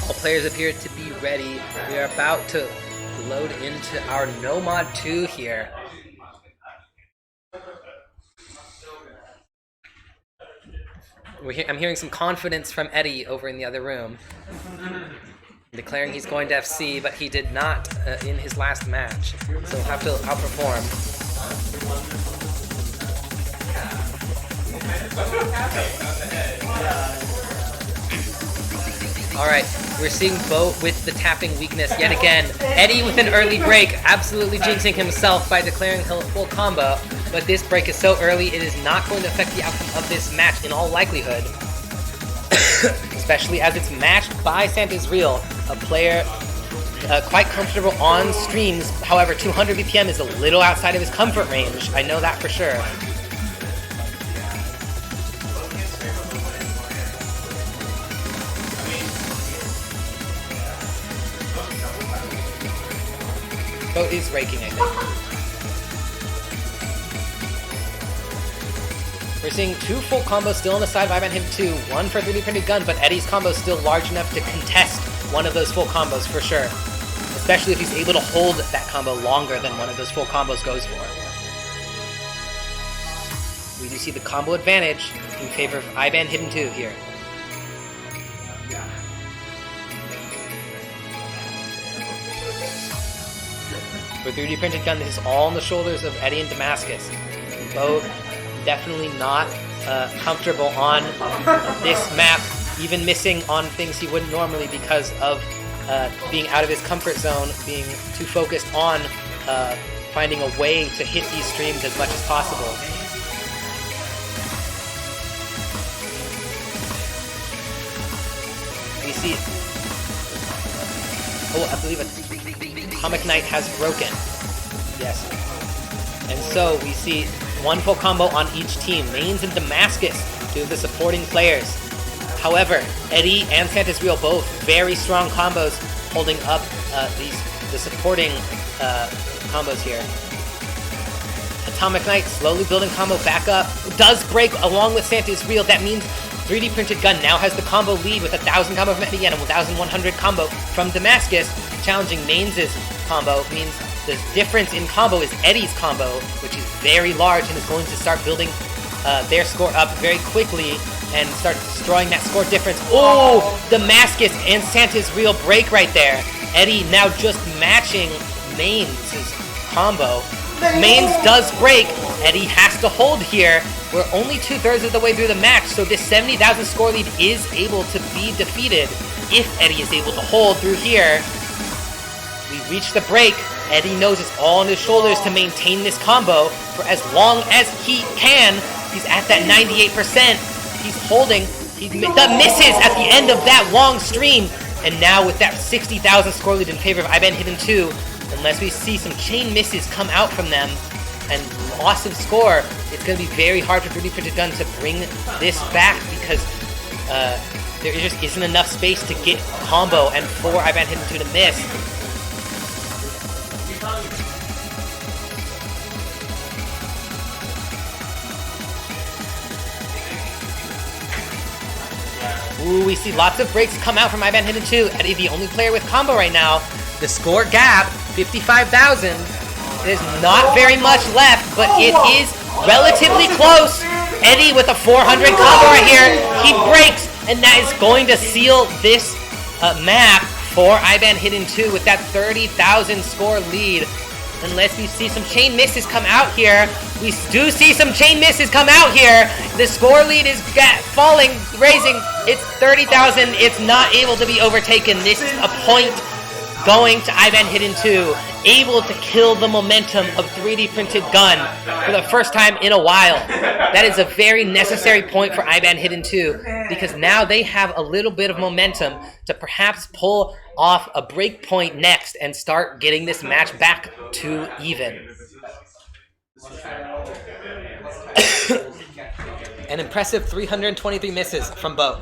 All players appear to be ready. We are about to load into our No Mod 2 here. I'm hearing some confidence from Eddie over in the other room, declaring he's going to FC, but he did not in his last match, so he'll have to outperform. Alright, we're seeing Bo with the tapping weakness yet again. Eddie with an early break, absolutely jinxing himself by declaring a full combo, but this break is so early it is not going to affect the outcome of this match in all likelihood. Especially as it's matched by Santa's Real, a player quite comfortable on streams. However, 200 BPM is a little outside of his comfort range. I know that for sure. Bo is raking, I think. We're seeing 2 full combos still on the side by hd2, 1 for 3D printed gun, but Eddie's combo is still large enough to contest one of those full combos for sure. Especially if he's able to hold that combo longer than one of those full combos goes for. We do see the combo advantage in favor of hd2 here. For 3D printed gun, this is all on the shoulders of Eddie and Damascus. Both definitely not comfortable on this map, even missing on things he wouldn't normally because of being out of his comfort zone, being too focused on finding a way to hit these streams as much as possible. We see... Oh, I believe Atomic Knight has broken. Yes. And so we see 1 full combo on each team. Mains and Damascus, 2 of the supporting players. However, Eddie and Santa's Real both very strong combos holding up the supporting combos here. Atomic Knight slowly building combo back up. Does break along with Santa's Real. That means 3D printed gun now has the combo lead with 1,000 combo from Eddie and a 1,100 combo from Damascus. Challenging Mains' combo means the difference in combo is Eddie's combo, which is very large and is going to start building their score up very quickly and start destroying that score difference. Oh, Damascus and Santa's Real break right there. Eddie now just matching Mains' combo. Mains does break. Eddie has to hold here. We're only 2/3 of the way through the match, so this 70,000 score lead is able to be defeated if Eddie is able to hold through here. We reach the break. Eddie knows it's all on his shoulders to maintain this combo for as long as he can. He's at that 98%. He's holding. He misses at the end of that long stream. And now with that 60,000 score lead in favor of hd2, unless we see some chain misses come out from them and loss of score, it's going to be very hard for 3D printed gun to bring this back because there just isn't enough space to get combo and for hd2 to miss. Ooh, we see lots of breaks come out from hd2. Eddie, the only player with combo right now. The score gap, 55,000. There's not very much left, but it is relatively close. Eddie with a 400 combo right here. He breaks, and that is going to seal this map for hd2 with that 30,000 score lead. Unless we see some chain misses come out here. We do see some chain misses come out here. The score lead is falling, raising. It's 30,000. It's not able to be overtaken. This is a point going to hd2. Able to kill the momentum of 3D printed gun for the first time in a while. That is a very necessary point for hd2 because now they have a little bit of momentum to perhaps pull off a break point next and start getting this match back to even. An impressive 323 misses from Bo.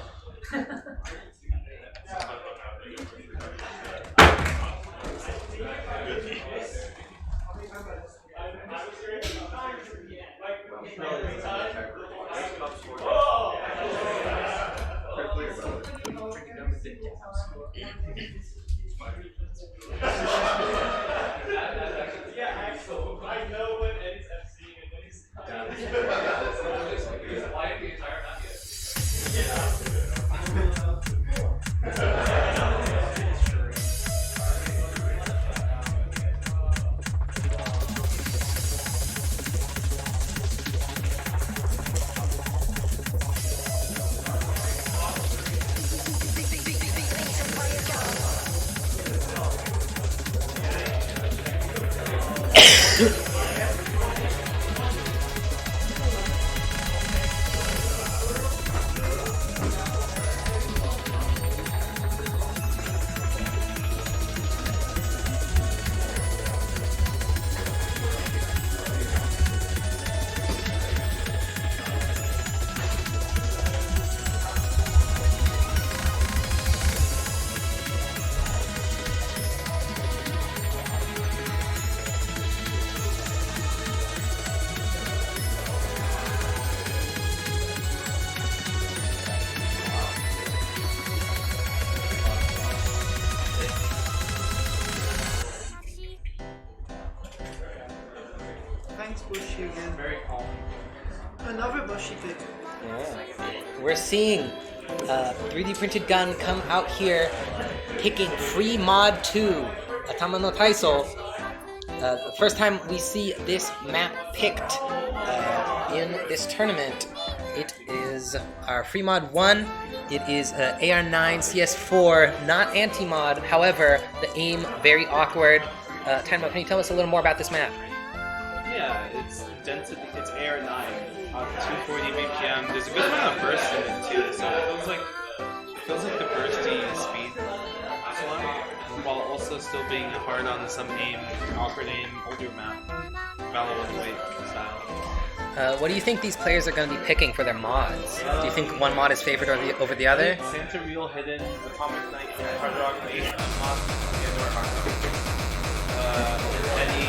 We're seeing 3D printed gun come out here, picking free mod 2, Atama no Taiso. The first time we see this map picked in this tournament. It is our free mod 1. It is AR9 CS4, not anti-mod. However, the aim very awkward. Tanmo, can you tell us a little more about this map? Yeah, it's density. It's AR9, 240 BPM. There's a good amount of burst in it too, so it feels like the bursty speed while also still being hard on some aim, awkward aim, older map, Valor with weight style. What do you think these players are going to be picking for their mods? Do you think one mod is favored over the other? Santa Real Hidden, Atomic Knight, Hard Rock, the Asian mod, and or Hard Rock. Any,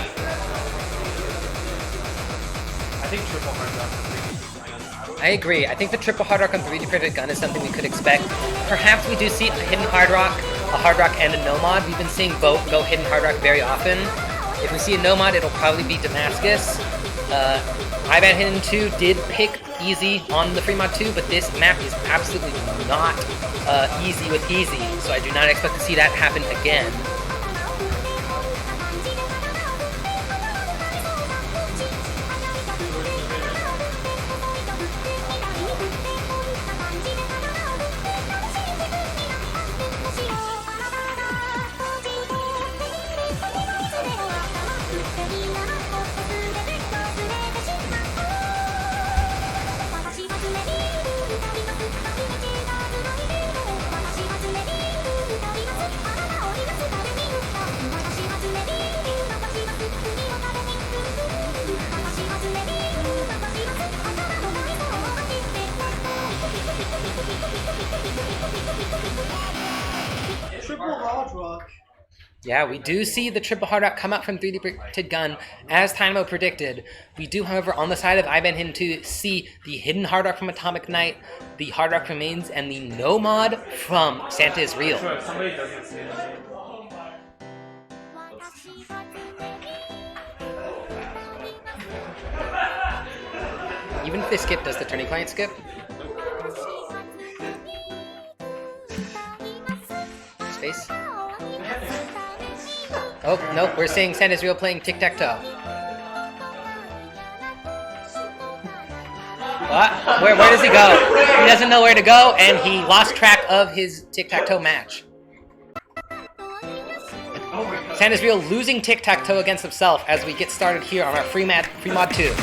I think triple Hard Rock. I agree. I think the triple hard rock on 3D printed gun is something we could expect. Perhaps we do see a hidden hard rock, a hard rock, and a no mod. We've been seeing both go hidden hard rock very often. If we see a no mod, it'll probably be Damascus. Ivan Hidden 2 did pick easy on the free mod 2, but this map is absolutely not easy with easy, so I do not expect to see that happen again. Triple hard rock. Yeah, we do see the triple hard rock come out from 3D printed gun, as Dynamo predicted. We do, however, on the side of Ivan Hidden 2, see the hidden hard rock from Atomic Knight, the hard rock remains, and the no mod from Santa is Real. So if somebody doesn't see it, Even if they skip, does the turning client skip? Space? Oh, nope, we're seeing Santa's Real playing tic-tac-toe. What? Where does he go? He doesn't know where to go, and he lost track of his tic-tac-toe match. Santa's Real losing tic-tac-toe against himself as we get started here on our free mod 2.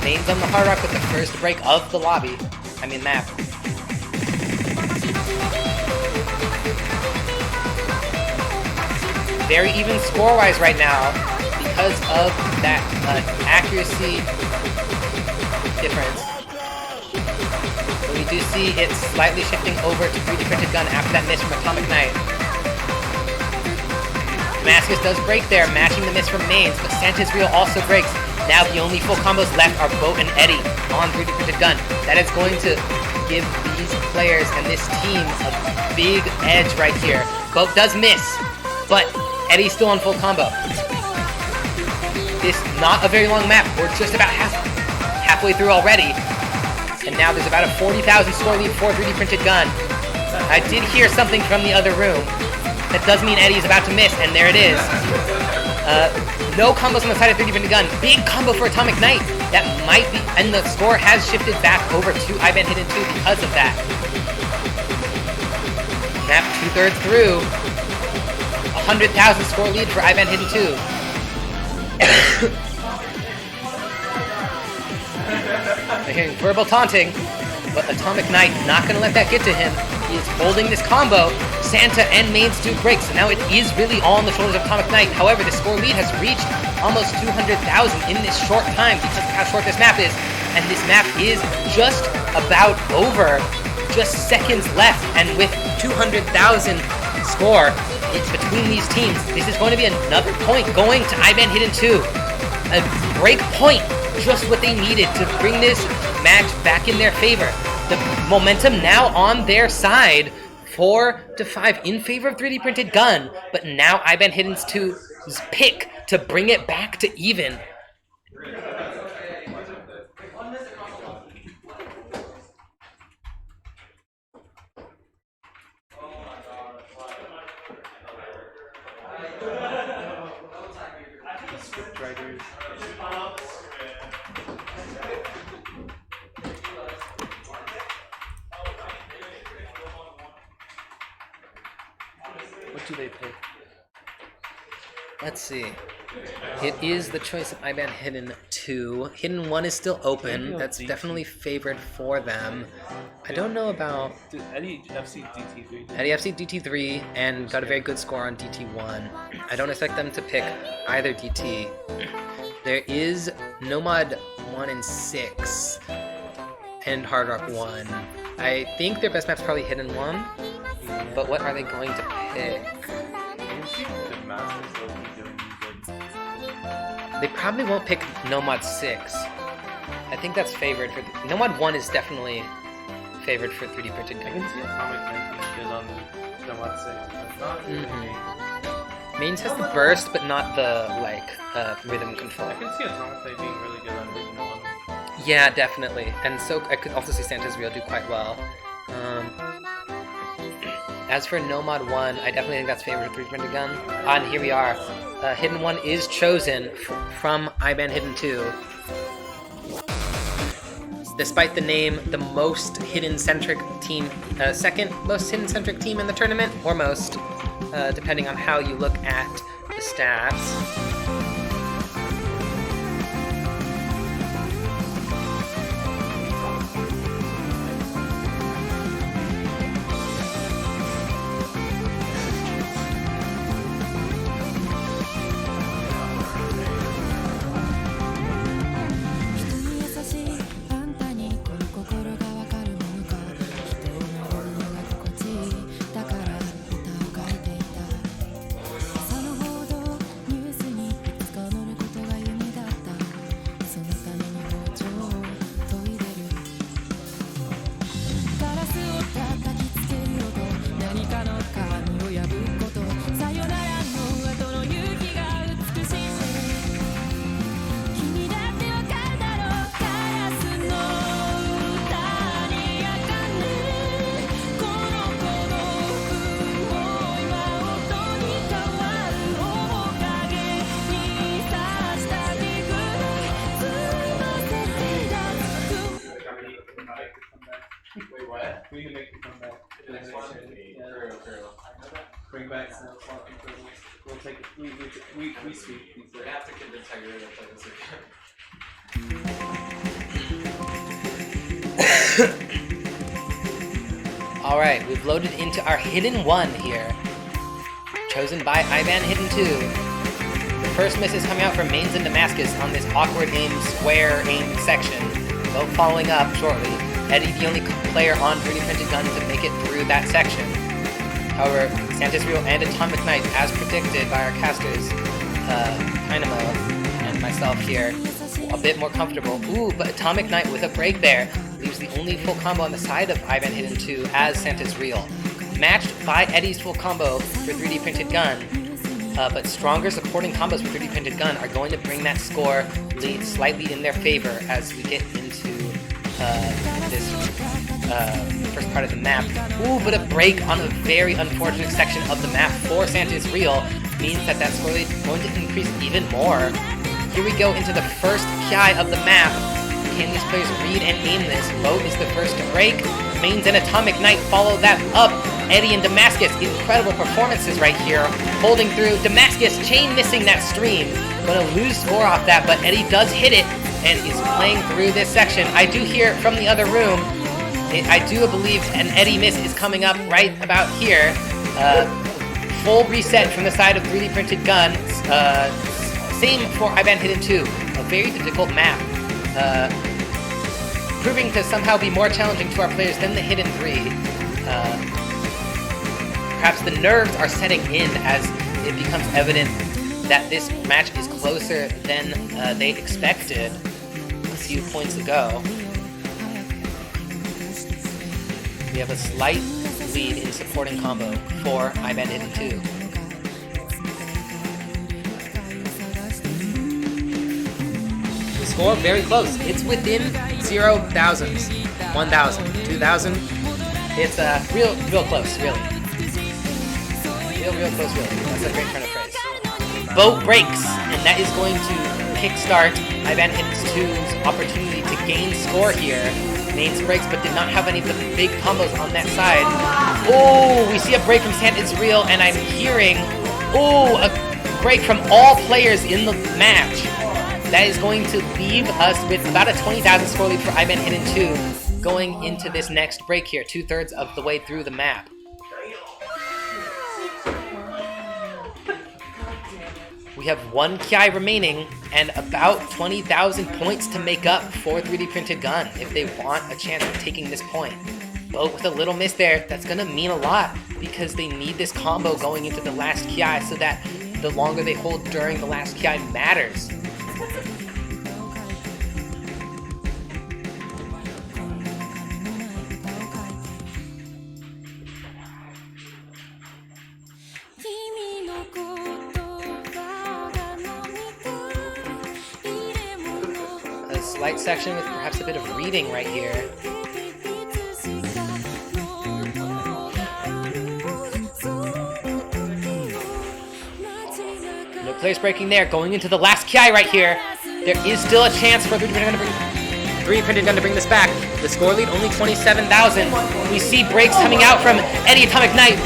Names on the hard rock with the first break of the lobby. Map. Very even score-wise right now because of that accuracy difference. But we do see it slightly shifting over to 3D printed gun after that miss from Atomic Knight. Damascus does break there, matching the miss from Mains, but Santa's Real also breaks. Now the only full combos left are Boat and Eddie on 3D printed gun. That is going to give these players and this team a big edge right here. Boat does miss, but Eddie's still on full combo. This not a very long map. We're just about halfway through already. And now there's about a 40,000 score lead for 3D printed gun. I did hear something from the other room. That does mean Eddie's about to miss, and there it is. No combos on the side of 3D printed gun. Big combo for Atomic Knight. That might be, and the score has shifted back over to Ivan Hidden 2 because of that. Map 2/3 through. 100,000 score lead for Ivan Hidden 2. They're hearing verbal taunting, but Atomic Knight not going to let that get to him. He is holding this combo. Santa and Mains do break, so now it is really all on the shoulders of Atomic Knight. However, the score lead has reached almost 200,000 in this short time because of how short this map is. And this map is just about over. Just seconds left, and with 200,000 score between these teams, this is going to be another point going to Ivan Hidden 2. A break point, just what they needed to bring this match back in their favor. The momentum now on their side, 4-5 in favor of 3D printed gun, but now Ivan Hidden 2 pick to bring it back to even. Riders. What do they pick? Let's see. It is the choice of IBAN Hidden 2. Hidden 1 is still open. That's definitely favored for them. I don't know about Eddie FC DT3. Eddie FC DT3 and got a very good score on DT1. I don't expect them to pick either DT. There is Nomad 1 and 6 and Hard Rock 1. I think their best map's probably Hidden 1, but what are they going to pick? They probably won't pick Nomad 6. I think that's favored for... Nomad 1 is definitely favored for 3D printed I can see Atomic Knight being good on the Nomad 6, but not Mains has the burst, but not the, like, rhythm control. I can see Atomic Knight being really good on Vision 1. Yeah, definitely. And so I could also see Santa's Real do quite well. As for Nomad 1, I definitely think that's favored for 3D printed gun. And here we are. Hidden 1 is chosen from IBAN Hidden 2. Despite the name, the most hidden-centric team, second most hidden-centric team in the tournament, or most, depending on how you look at the stats. We can make them come back. Bring back some swap and we'll take it. We sweep these. We have to convince Tiger to play this again. Alright, we've loaded into our Hidden 1 here. Chosen by IBAN Hidden 2. The first miss is coming out from Mains and Damascus on this awkward aim, square aim section. Both following up shortly. Eddie, the only player on 3D printed gun to make it through that section. However, Santa's Real and Atomic Knight, as predicted by our casters, Dynamo and myself here, a bit more comfortable. Ooh, but Atomic Knight with a break there leaves the only full combo on the side of IBAN Hidden 2 as Santa's Real. Matched by Eddie's full combo for 3D printed gun, but stronger supporting combos for 3D printed gun are going to bring that score lead slightly in their favor as we get into this first part of the map. Ooh, but a break on a very unfortunate section of the map for Santa's Real means that that score lead is going to increase even more. Here we go into the first PI of the map. Can these players read and aim this? Boat is the first to break. Mains and Atomic Knight follow that up. Eddie and Damascus, incredible performances right here, holding through. Damascus chain missing that stream. Gonna lose score off that, but Eddie does hit it and is playing through this section. I do hear from the other room, I do believe an Eddie miss is coming up right about here. Full reset from the side of 3D printed gun. Same for IBAN Hidden 2. A very difficult map. Proving to somehow be more challenging to our players than the Hidden 3. Perhaps the nerves are setting in as it becomes evident that this match is closer than they expected a few points ago. We have a slight lead in supporting combo for IBAN Hidden 2. score very close. It's within 0,000s. 1,000, 2,000. It's real close, really. Real close, really. That's a great turn of phrase. Boat breaks, and that is going to kickstart Ivan Hidden's 2's opportunity to gain score here. Mains breaks, but did not have any of the big combos on that side. Oh, we see a break from Sant Israel, and I'm hearing, a break from all players in the match. That is going to leave us with about a 20,000 score lead for Ivan Hidden 2 going into this next break here, 2/3 of the way through the map. We have 1 Kiai remaining and about 20,000 points to make up for 3D Printed Gun if they want a chance of taking this point. But with a little miss there, that's going to mean a lot because they need this combo going into the last Kiai so that the longer they hold during the last Kiai matters. A slight section with perhaps a bit of reading right here. No place breaking there. Going into the last Kiai right here. There is still a chance for 3D Printed Gun to bring this back. The score lead only 27,000. We see breaks coming out from Eddie Atomic Knight.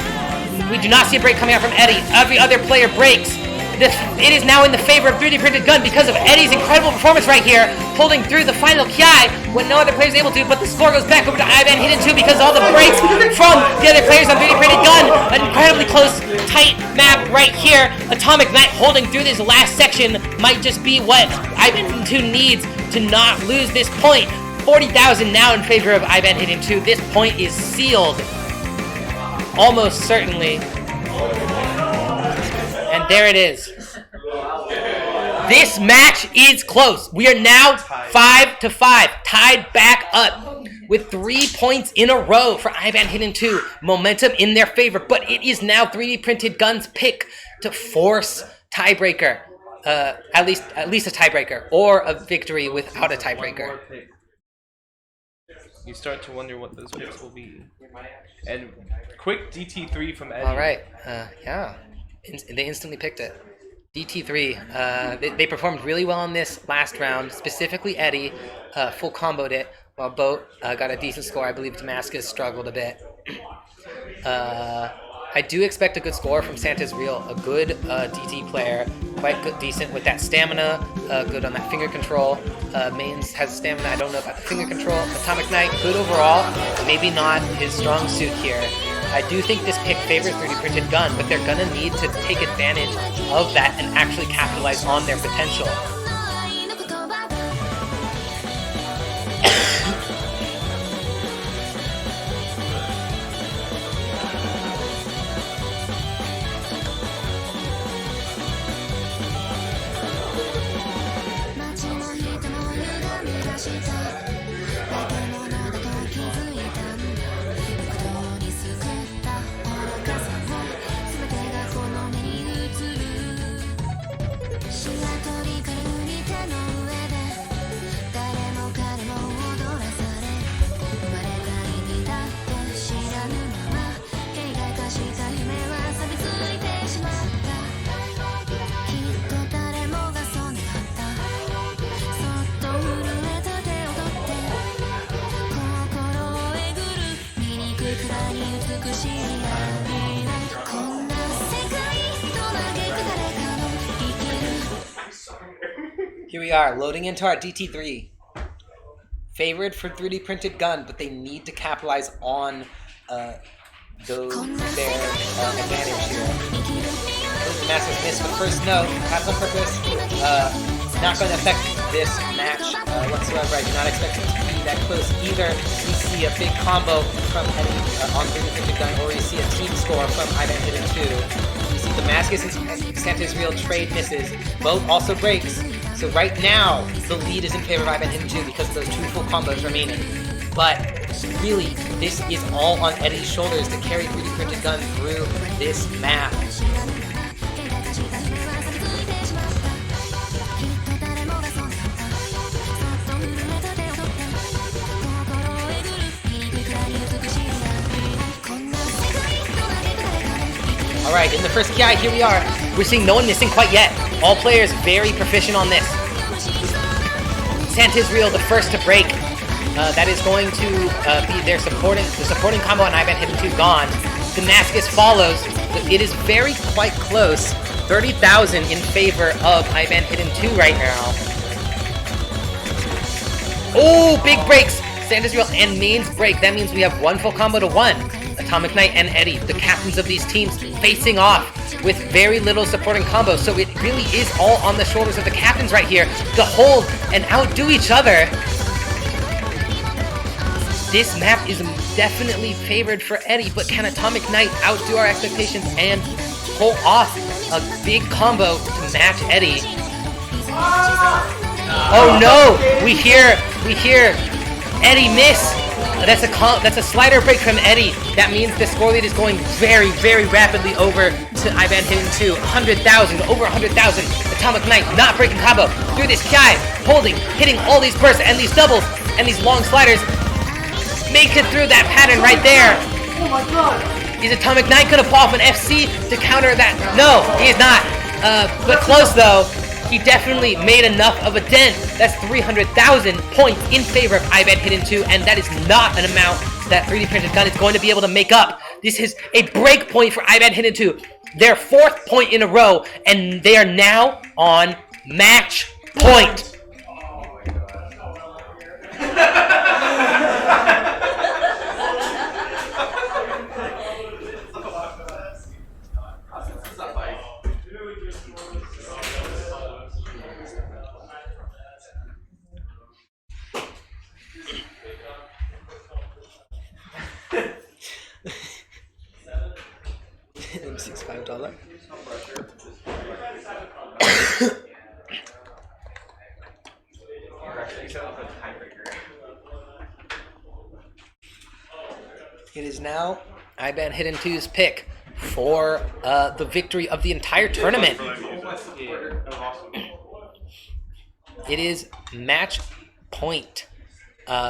We do not see a break coming out from Eddie. Every other player breaks. It is now in the favor of 3D Printed Gun because of Eddie's incredible performance right here, holding through the final Kiai when no other player is able to, but the score goes back over to Ivan Hidden 2 because all the breaks from the other players on 3D Printed Gun. An incredibly close, tight map right here. Atomic Knight holding through this last section might just be what Ivan Hidden 2 needs to not lose this point. 40,000 now in favor of Ivan Hidden 2. This point is sealed. Almost certainly. And there it is. This match is close. We are now 5-5, tied back up with 3 points in a row for Ivan Hidden 2. Momentum in their favor, but it is now 3D Printed Gun's pick to force tiebreaker. At least a tiebreaker, or a victory without a tiebreaker. You start to wonder what those picks will be. And quick DT3 from Eddie. All right, yeah. They instantly picked it. DT3, they performed really well in this last round, specifically Eddie, full comboed it, while Boat got a decent score. I believe Damascus struggled a bit. I do expect a good score from Sant Israel, a good DT player, quite good, decent with that stamina, good on that finger control. Mains has stamina, I don't know about the finger control. Atomic Knight, good overall, maybe not his strong suit here. I do think this pick favors 3D Printed Gun, but they're gonna need to take advantage of that and actually capitalize on their potential. Here we are, loading into our DT3. Favored for 3D Printed Gun, but they need to capitalize on their advantage here. The massive miss for the first note, perhaps on purpose. Not going to affect this match whatsoever. I do not expect it to be that close either. We see a big combo from Eddie on 3D Printed Gun, or we see a team score from Ivan Hidden 2. We see Damascus and Sant Israel trade misses. Boat also breaks. So right now, the lead is in favor of Ivan Hidden 2 because of those 2 full combos remaining. But really, this is all on Eddie's shoulders to carry 3D Printed Gun through this map. Alright, in the first KI, here we are. We're seeing no one missing quite yet. All players very proficient on this. Santisreal, the first to break. That is going to be their supporting combo on IBAN Hidden 2 gone. Damascus follows. It is very quite close. 30,000 in favor of IBAN Hidden 2 right now. Oh, big breaks! Santisreal and Mains break. That means we have one full combo to one. Atomic Knight and Eddie, the captains of these teams, facing off with very little supporting combos. So it really is all on the shoulders of the captains right here to hold and outdo each other. This map is definitely favored for Eddie, but can Atomic Knight outdo our expectations and pull off a big combo to match Eddie? Oh no! We hear Eddie miss. That's a slider break from Eddie. That means the score lead is going very, very rapidly over to IBAN Hidden 2. 100,000, over 100,000. Atomic Knight not breaking combo through this Kai, holding, hitting all these bursts and these doubles and these long sliders. Makes it through that pattern right there. Oh my god! Is Atomic Knight gonna pull off an FC to counter that? No, he is not. But close though. He definitely made enough of a dent. That's 300,000 points in favor of IBAN Hidden 2, and that is not an amount that 3D Printed Gun is going to be able to make up. This is a break point for IBAN Hidden 2. Their 4th point in a row, and they are now on match point. $65. It is now IBAN Hidden 2's pick for the victory of the entire tournament. It is match point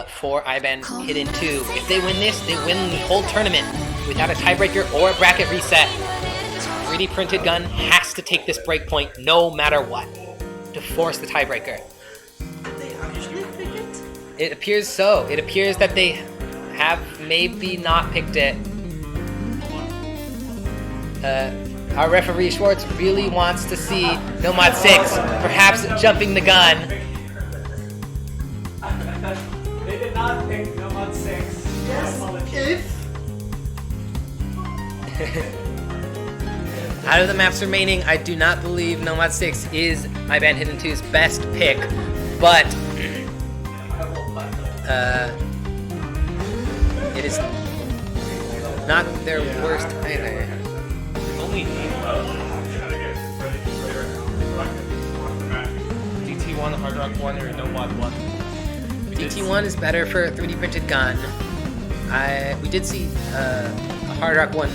for IBAN Hidden 2. If they win this, they win the whole tournament without a tiebreaker or a bracket reset. 3D Printed Gun has to take this break point no matter what to force the tiebreaker. Did they actually pick it? It appears so. It appears that they have maybe not picked it. Our referee Schwartz really wants to see Nomad 6 perhaps jumping the gun. They did not pick Nomad 6. Yes, if... Out of the maps remaining, I do not believe Nomad 6 is IBAN Hidden 2's best pick, but it is not their worst either. Only DT1, Hard Rock 1, or Nomad 1. DT1 is better for 3D Printed Gun. We did see a Hard Rock 1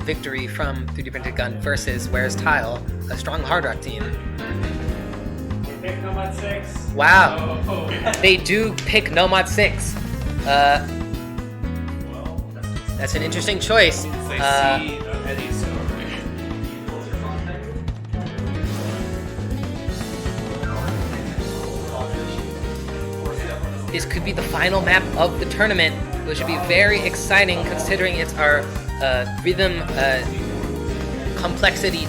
victory from 3D Printed Gun versus Where's Tile, a strong Hard Rock team. They picked Nomad 6. Wow, Oh. they do pick Nomad 6. That's an interesting choice. They see Eddie's score. This could be the final map of the tournament, which should be very exciting considering it's our rhythm complexity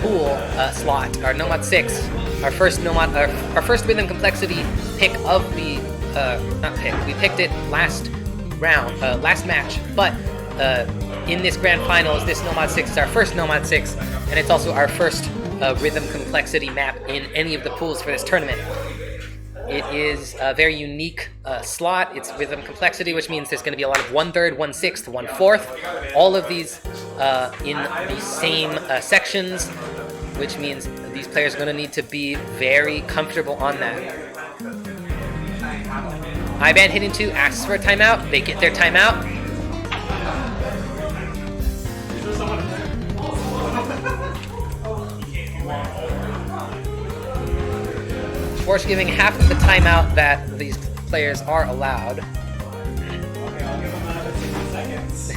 pool slot, our Nomad 6, our first rhythm complexity pick of the not pick. We picked it last round, last match, but in this grand finals, this Nomad 6 is our first Nomad 6, and it's also our first rhythm complexity map in any of the pools for this tournament. It is a very unique slot. It's rhythm complexity, which means there's going to be a lot of 1/3, 1/6, 1/4. All of these in the same sections, which means these players are going to need to be very comfortable on that. IBAN Hidden 2 asks for a timeout. They get their timeout. Schwartz giving half of the timeout that these players are allowed. Okay, I'll give them another 60 seconds.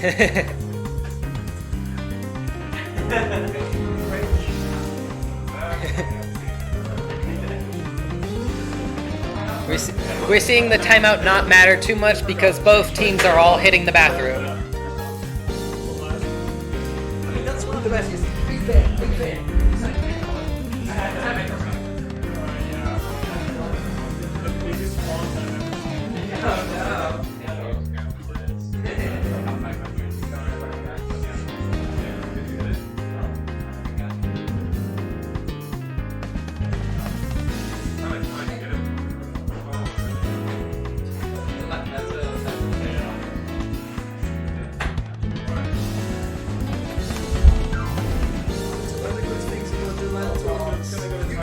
We're seeing the timeout not matter too much because both teams are all hitting the bathroom. That's one of the best. Big fan, big fan.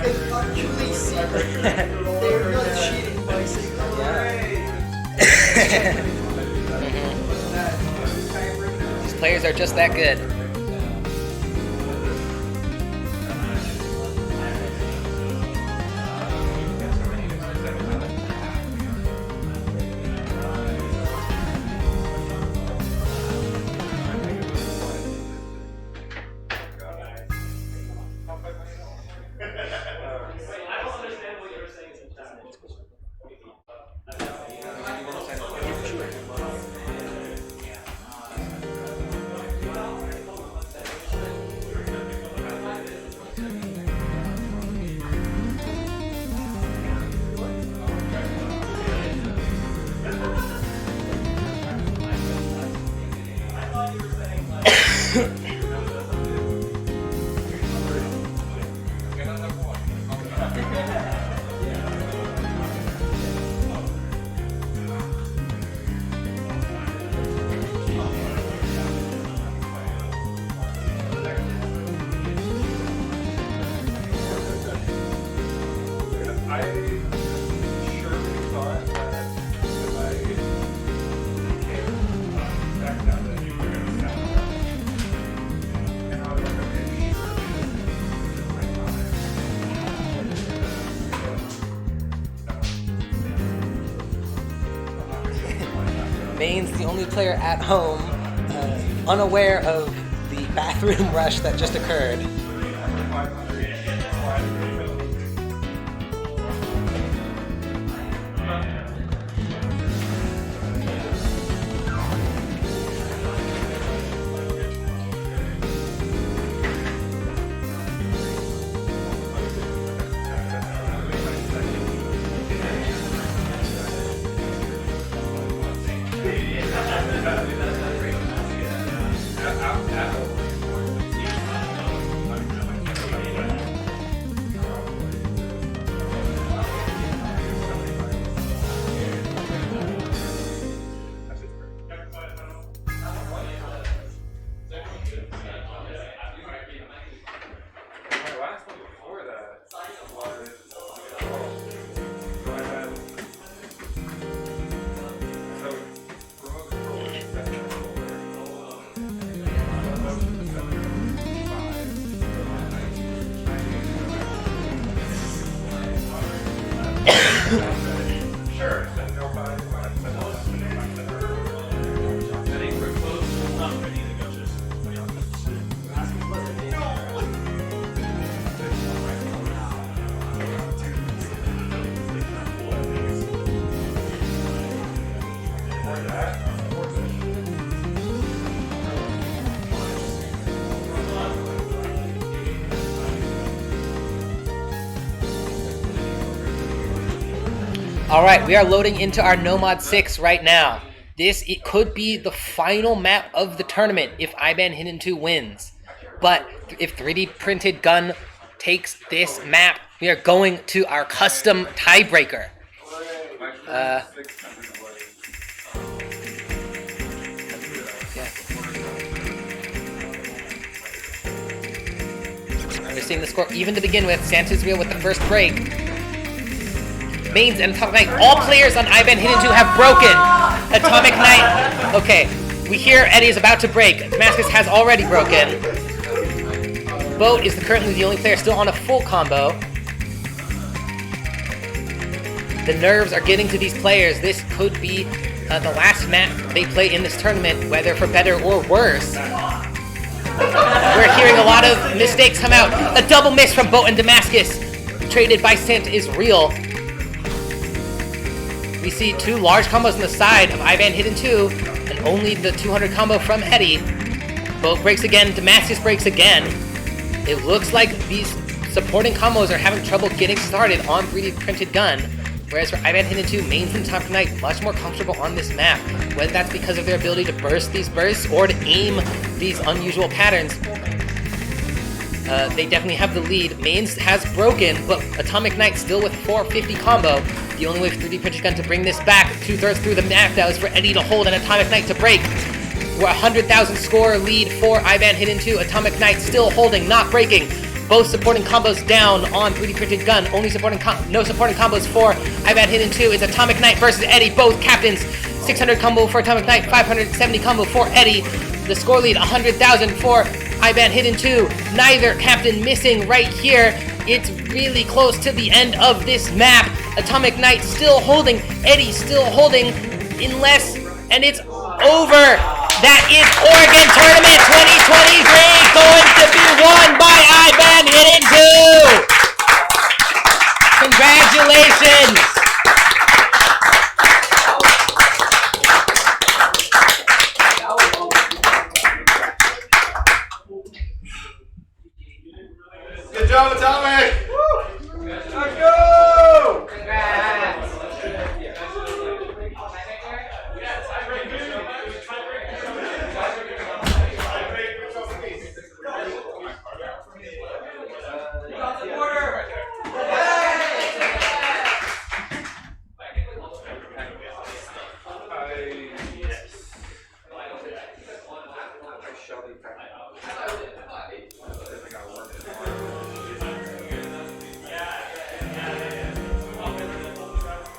Actually see they're not cheating by saying These players are just that good. Main's the only player at home unaware of the bathroom rush that just occurred. Alright, we are loading into our Nomad 6 right now. It could be the final map of the tournament if IBAN Hidden 2 wins. But if 3D Printed Gun takes this map, we are going to our custom tiebreaker. We're seeing the score even to begin with. Santa's Wheel with the first break. Mains and Atomic Knight. All players on IBAN Hidden 2 have broken. Atomic Knight. Okay, we hear Eddie is about to break. Damascus has already broken. Boat is currently the only player still on a full combo. The nerves are getting to these players. This could be the last match they play in this tournament, whether for better or worse. We're hearing a lot of mistakes come out. A double miss from Boat and Damascus. Traded by Sant is real. We see 2 large combos on the side of Ivan Hidden 2, and only the 200 combo from Eddie. Boat breaks again, Damascus breaks again. It looks like these supporting combos are having trouble getting started on 3D printed gun, whereas for Ivan Hidden 2, mains and Atomic Knight much more comfortable on this map, whether that's because of their ability to burst these bursts or to aim these unusual patterns. They definitely have the lead. Mains has broken, but Atomic Knight still with 450 combo. The only way for 3D printed gun to bring this back 2/3 through the map now is for Eddie to hold and Atomic Knight to break. We're 100,000 score lead for Ivan Hidden 2. Atomic Knight still holding, not breaking. Both supporting combos down on 3D printed gun. Only supporting no supporting combos for Ivan Hidden 2 is Atomic Knight versus Eddie. Both captains. 600 combo for Atomic Knight, 570 combo for Eddie. The score lead 100,000 for Ivan Hidden 2. Neither captain missing right here. It's really close to the end of this map. Atomic Knight still holding. Eddie still holding. And it's over. That is Oregon Tournament 2023 going to be won by Ivan Hidden 2. Congratulations. Good job, Atomic! Let's go!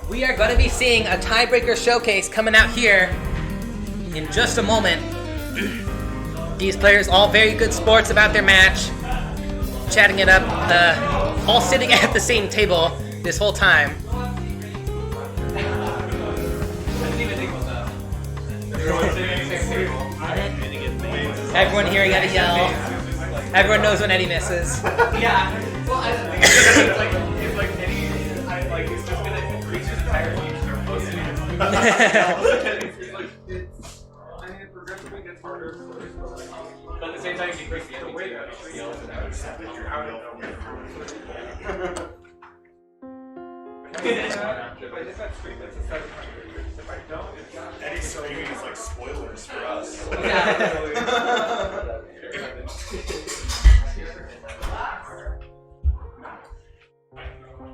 We are going to be seeing a tiebreaker showcase coming out here in just a moment. These players, all very good sports about their match, chatting it up, all sitting at the same table this whole time. Everyone hearing Eddie yell. Everyone knows when Eddie misses. Yeah. Well, I think it's like Eddie, he's just gonna increase his entire future posting it. Progressively gets harder. But at the same time, you decrease the enemy too. You're out of If I hit that screen, that's a 700. If I don't, it's not. Eddie's screaming is like spoilers for us.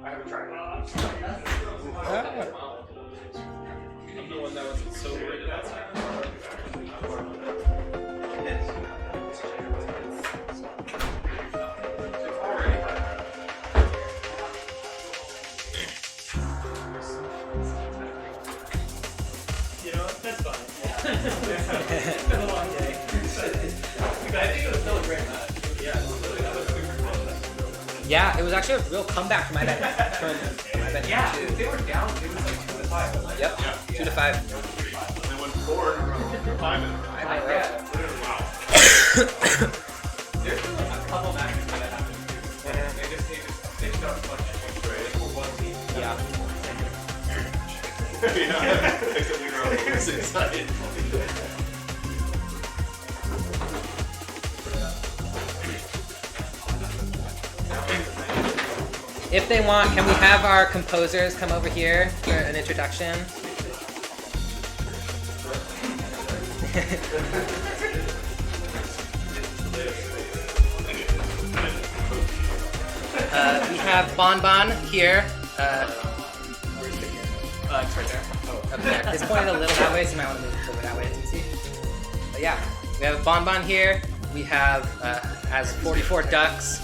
I haven't tried it. I'm the one that wasn't so worried about that. You know, that's fine. It's been a long day. But I think it was still a great match. Yeah, that was super close. Yeah, it was actually a real comeback from Ivan. Yeah, they were down. It was like 2-5. Yep, 2-5. They went 4 5 in a row. There's been like a couple matches where that happened. They just stitched up a bunch of points for one team. Yeah. Yeah, except we were all excited. If they want, can we have our composers come over here for an introduction? We have Bon Bon here. It's right there. Up there. It's pointed a little that way, so you might want to move it over that way. It's easy. But yeah, we have Bon Bon here. We have has 44 ducks,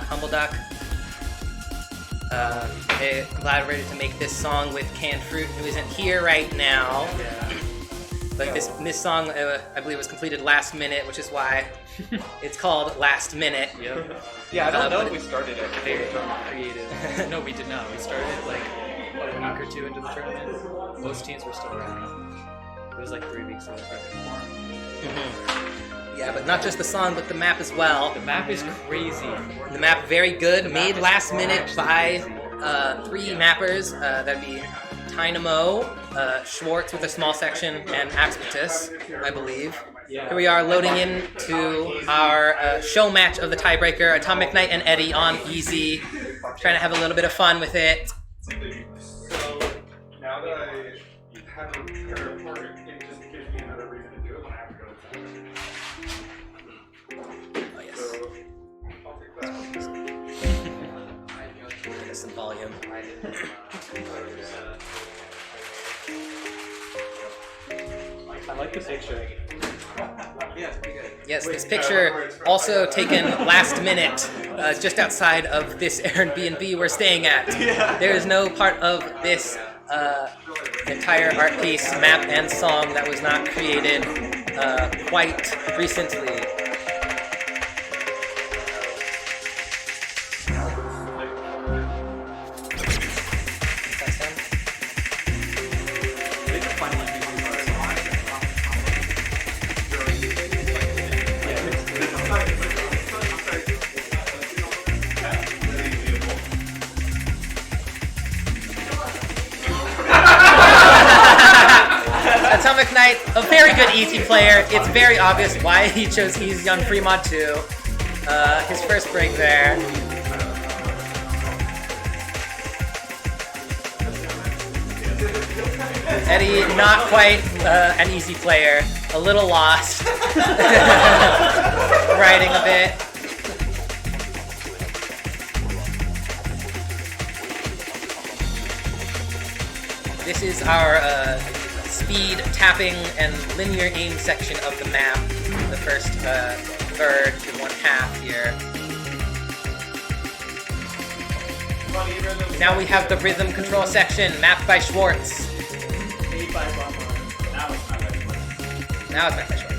Humble Duck. They collaborated to make this song with Canned Fruit, who isn't here right now. But this song, I believe, was completed last minute, which is why it's called Last Minute. Yeah, I don't know if we started it very creative. No, we did not. We started like a week or two into the tournament. Most teams were still around. It was like 3 weeks into the tournament. Yeah, but not just the song, but the map as well. The map is crazy. The map very good, made is last minute actually by crazy. 3 mappers. That'd be Dynamo, Schwartz with a small section, and Axpatis, I believe. Yeah. Here we are loading into our show match of the tiebreaker. Atomic Knight and Eddie on easy, trying to have a little bit of fun with it. So now that I have a pair of work, it just gives me another reason to do it when I have to go to town. Oh yes. So I'll take that. Get some volume. I like the picture. Yes, this picture also taken last minute, just outside of this Airbnb we're staying at. There is no part of this entire art piece, map, and song that was not created quite recently. Atomic Knight, a very good easy player. It's very obvious why he chose Easy Young Fremont 2. His first break there. Eddie, not quite an easy player. A little lost. Riding a bit. This is our speed, tapping, and linear aim section of the map. The first third to 1/2 here. Now we have the rhythm control section, mapped by Schwartz. Now it's mapped by Schwartz.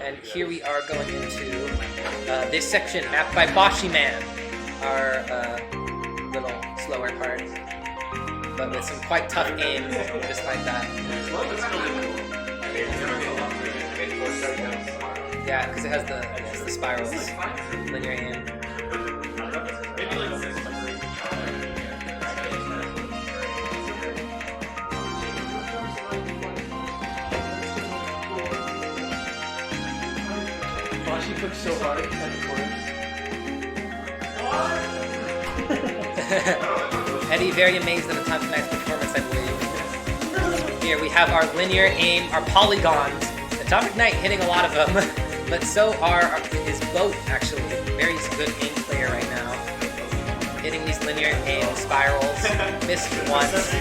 And here we are going into this section mapped by Boshi Man, our little slower part, but with some quite tough aim despite that. Yeah, because it has the spirals, linear aim. She took so hard at the chorus. Eddie, very amazed at Atomic Knight's performance, I believe. Here we have our linear aim, our polygons. Atomic Knight hitting a lot of them, but so are his boat, actually. Very good aim player right now. Hitting these linear aim spirals. Missed once.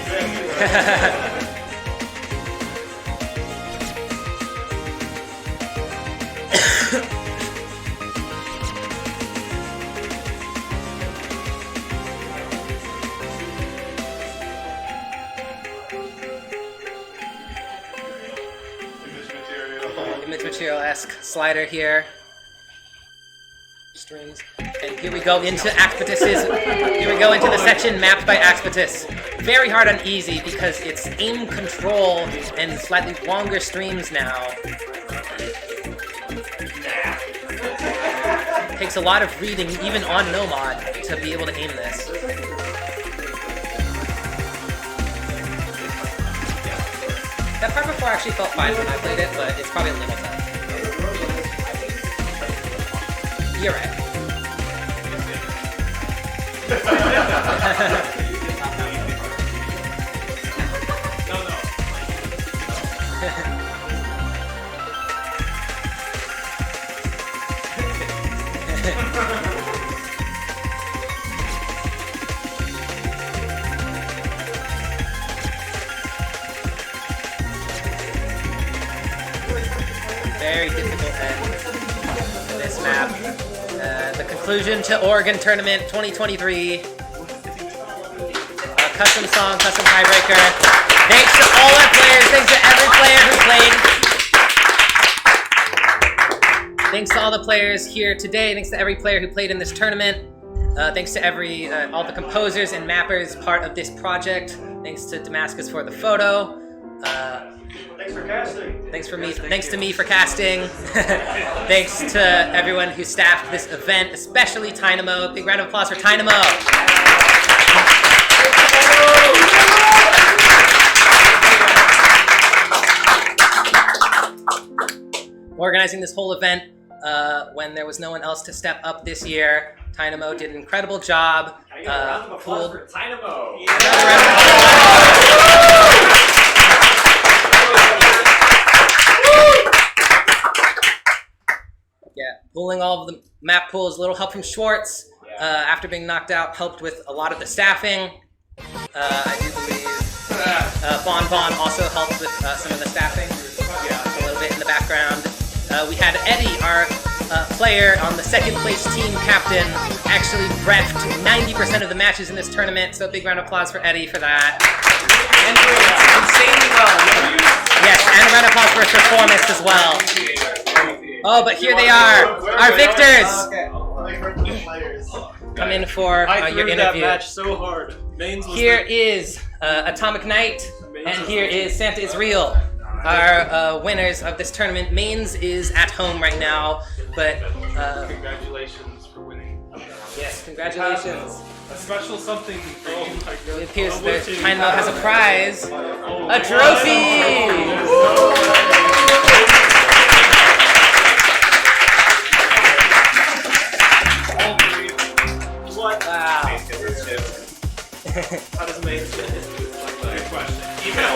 Image material-esque slider here. Strings. And here we go into Axpatis's. Here we go into the section mapped by Axpatis. Very hard on easy because it's aim control and slightly longer streams now. Takes a lot of reading, even on no mod, to be able to aim this. That part before actually felt fine when I played it, but it's probably a little tough. You're right. Very difficult end to this map. The conclusion to Oregon Tournament 2023. Custom song, custom tiebreaker. Thanks to all our players. Thanks to every player who played. Thanks to all the players here today. Thanks to every player who played in this tournament. Thanks to all the composers and mappers part of this project. Thanks to Damascus for the photo. Thanks for casting. Thanks to me for casting. Thanks to everyone who staffed this event, especially Tynamo. Big round of applause for Tynamo. Organizing this whole event when there was no one else to step up this year. Tynamo did an incredible job. I get a round of applause for Tynamo. Yeah, pulling all of the map pools, a little help from Schwartz after being knocked out, helped with a lot of the staffing. I do believe Bon also helped with some of the staffing, a little bit in the background. We had Eddie, our player on the second place team captain, actually reffed 90% of the matches in this tournament, so big round of applause for Eddie for that. Insanely well. Yes, and a round of applause for his performance as well. Oh, but here they are, our victors! Come in for your interview. that match so hard. Here is Atomic Knight, and here is Santa is Real. Our winners of this tournament. Mains is at home right now, but Congratulations for winning. yes, congratulations. A special something for you. It appears that Tynamo has a prize, a trophy. What? Wow. How does Maine fit? Good question. Email.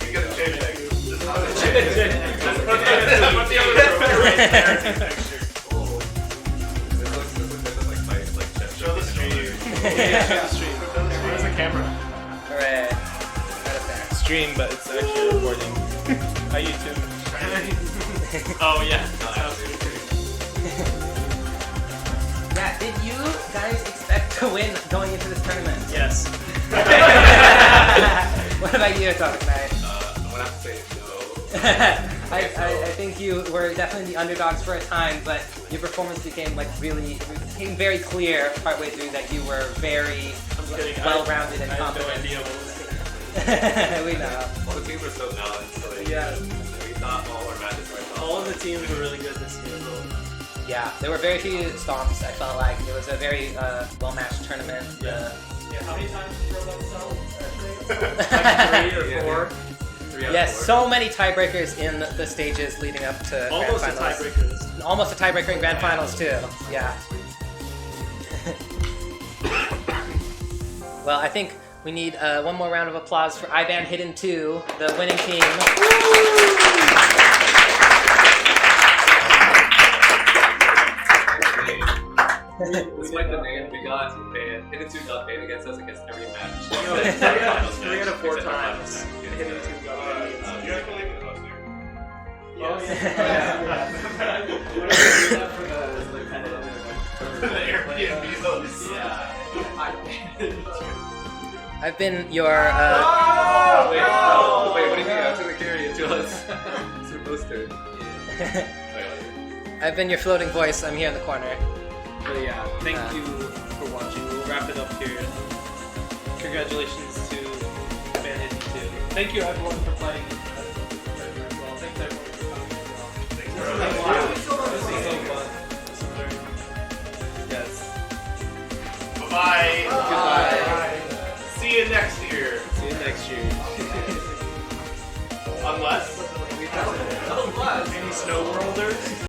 You get a JPEG. It's not a What's the other Show the stream. Where's the camera? Hooray. Stream, but it's actually recording. Hi, YouTube. Oh, yeah. Yeah, did you guys expect to win going into this tournament? Yes. What about you, Atomic Knight? I'm gonna have to say no. I think you were definitely the underdogs for a time, but your performance became very clear partway through that you were very well-rounded and confident. We know. All the teams are so balanced. So Yeah. we thought all our matches were All of the teams were really good this year. Yeah, there were very few stomps. I felt like it was a very well-matched tournament. Yeah. How many times did you throw that cell? Like 3 or 4? 3 out of Yes, 4. so many tiebreakers in the stages leading up to Almost a Grand Finals. tiebreaker. Almost a tiebreaker in Grand Finals too. Yeah. Well, I think we need one more round of applause for IBAN Hidden 2, the winning team. It's like the name we got banned. Hidden 2 got banned against us against every match. 3 out of 4 times. Hidden 2 got You guys believe in hosting? Oh, yeah. The Airbnb host. I've been your Wait, what do you mean? I was gonna carry it to us. It's your poster. I've been your floating voice. I'm here in the corner. But yeah, thank you for watching. We'll wrap it up here. Congratulations to Van Hidden 2. Thank you everyone for playing. Thanks everyone for coming as well. Thanks This for was so fun. Yes. Bye-bye. Goodbye. See you next year. See you next year. Unless. Any snow worlders?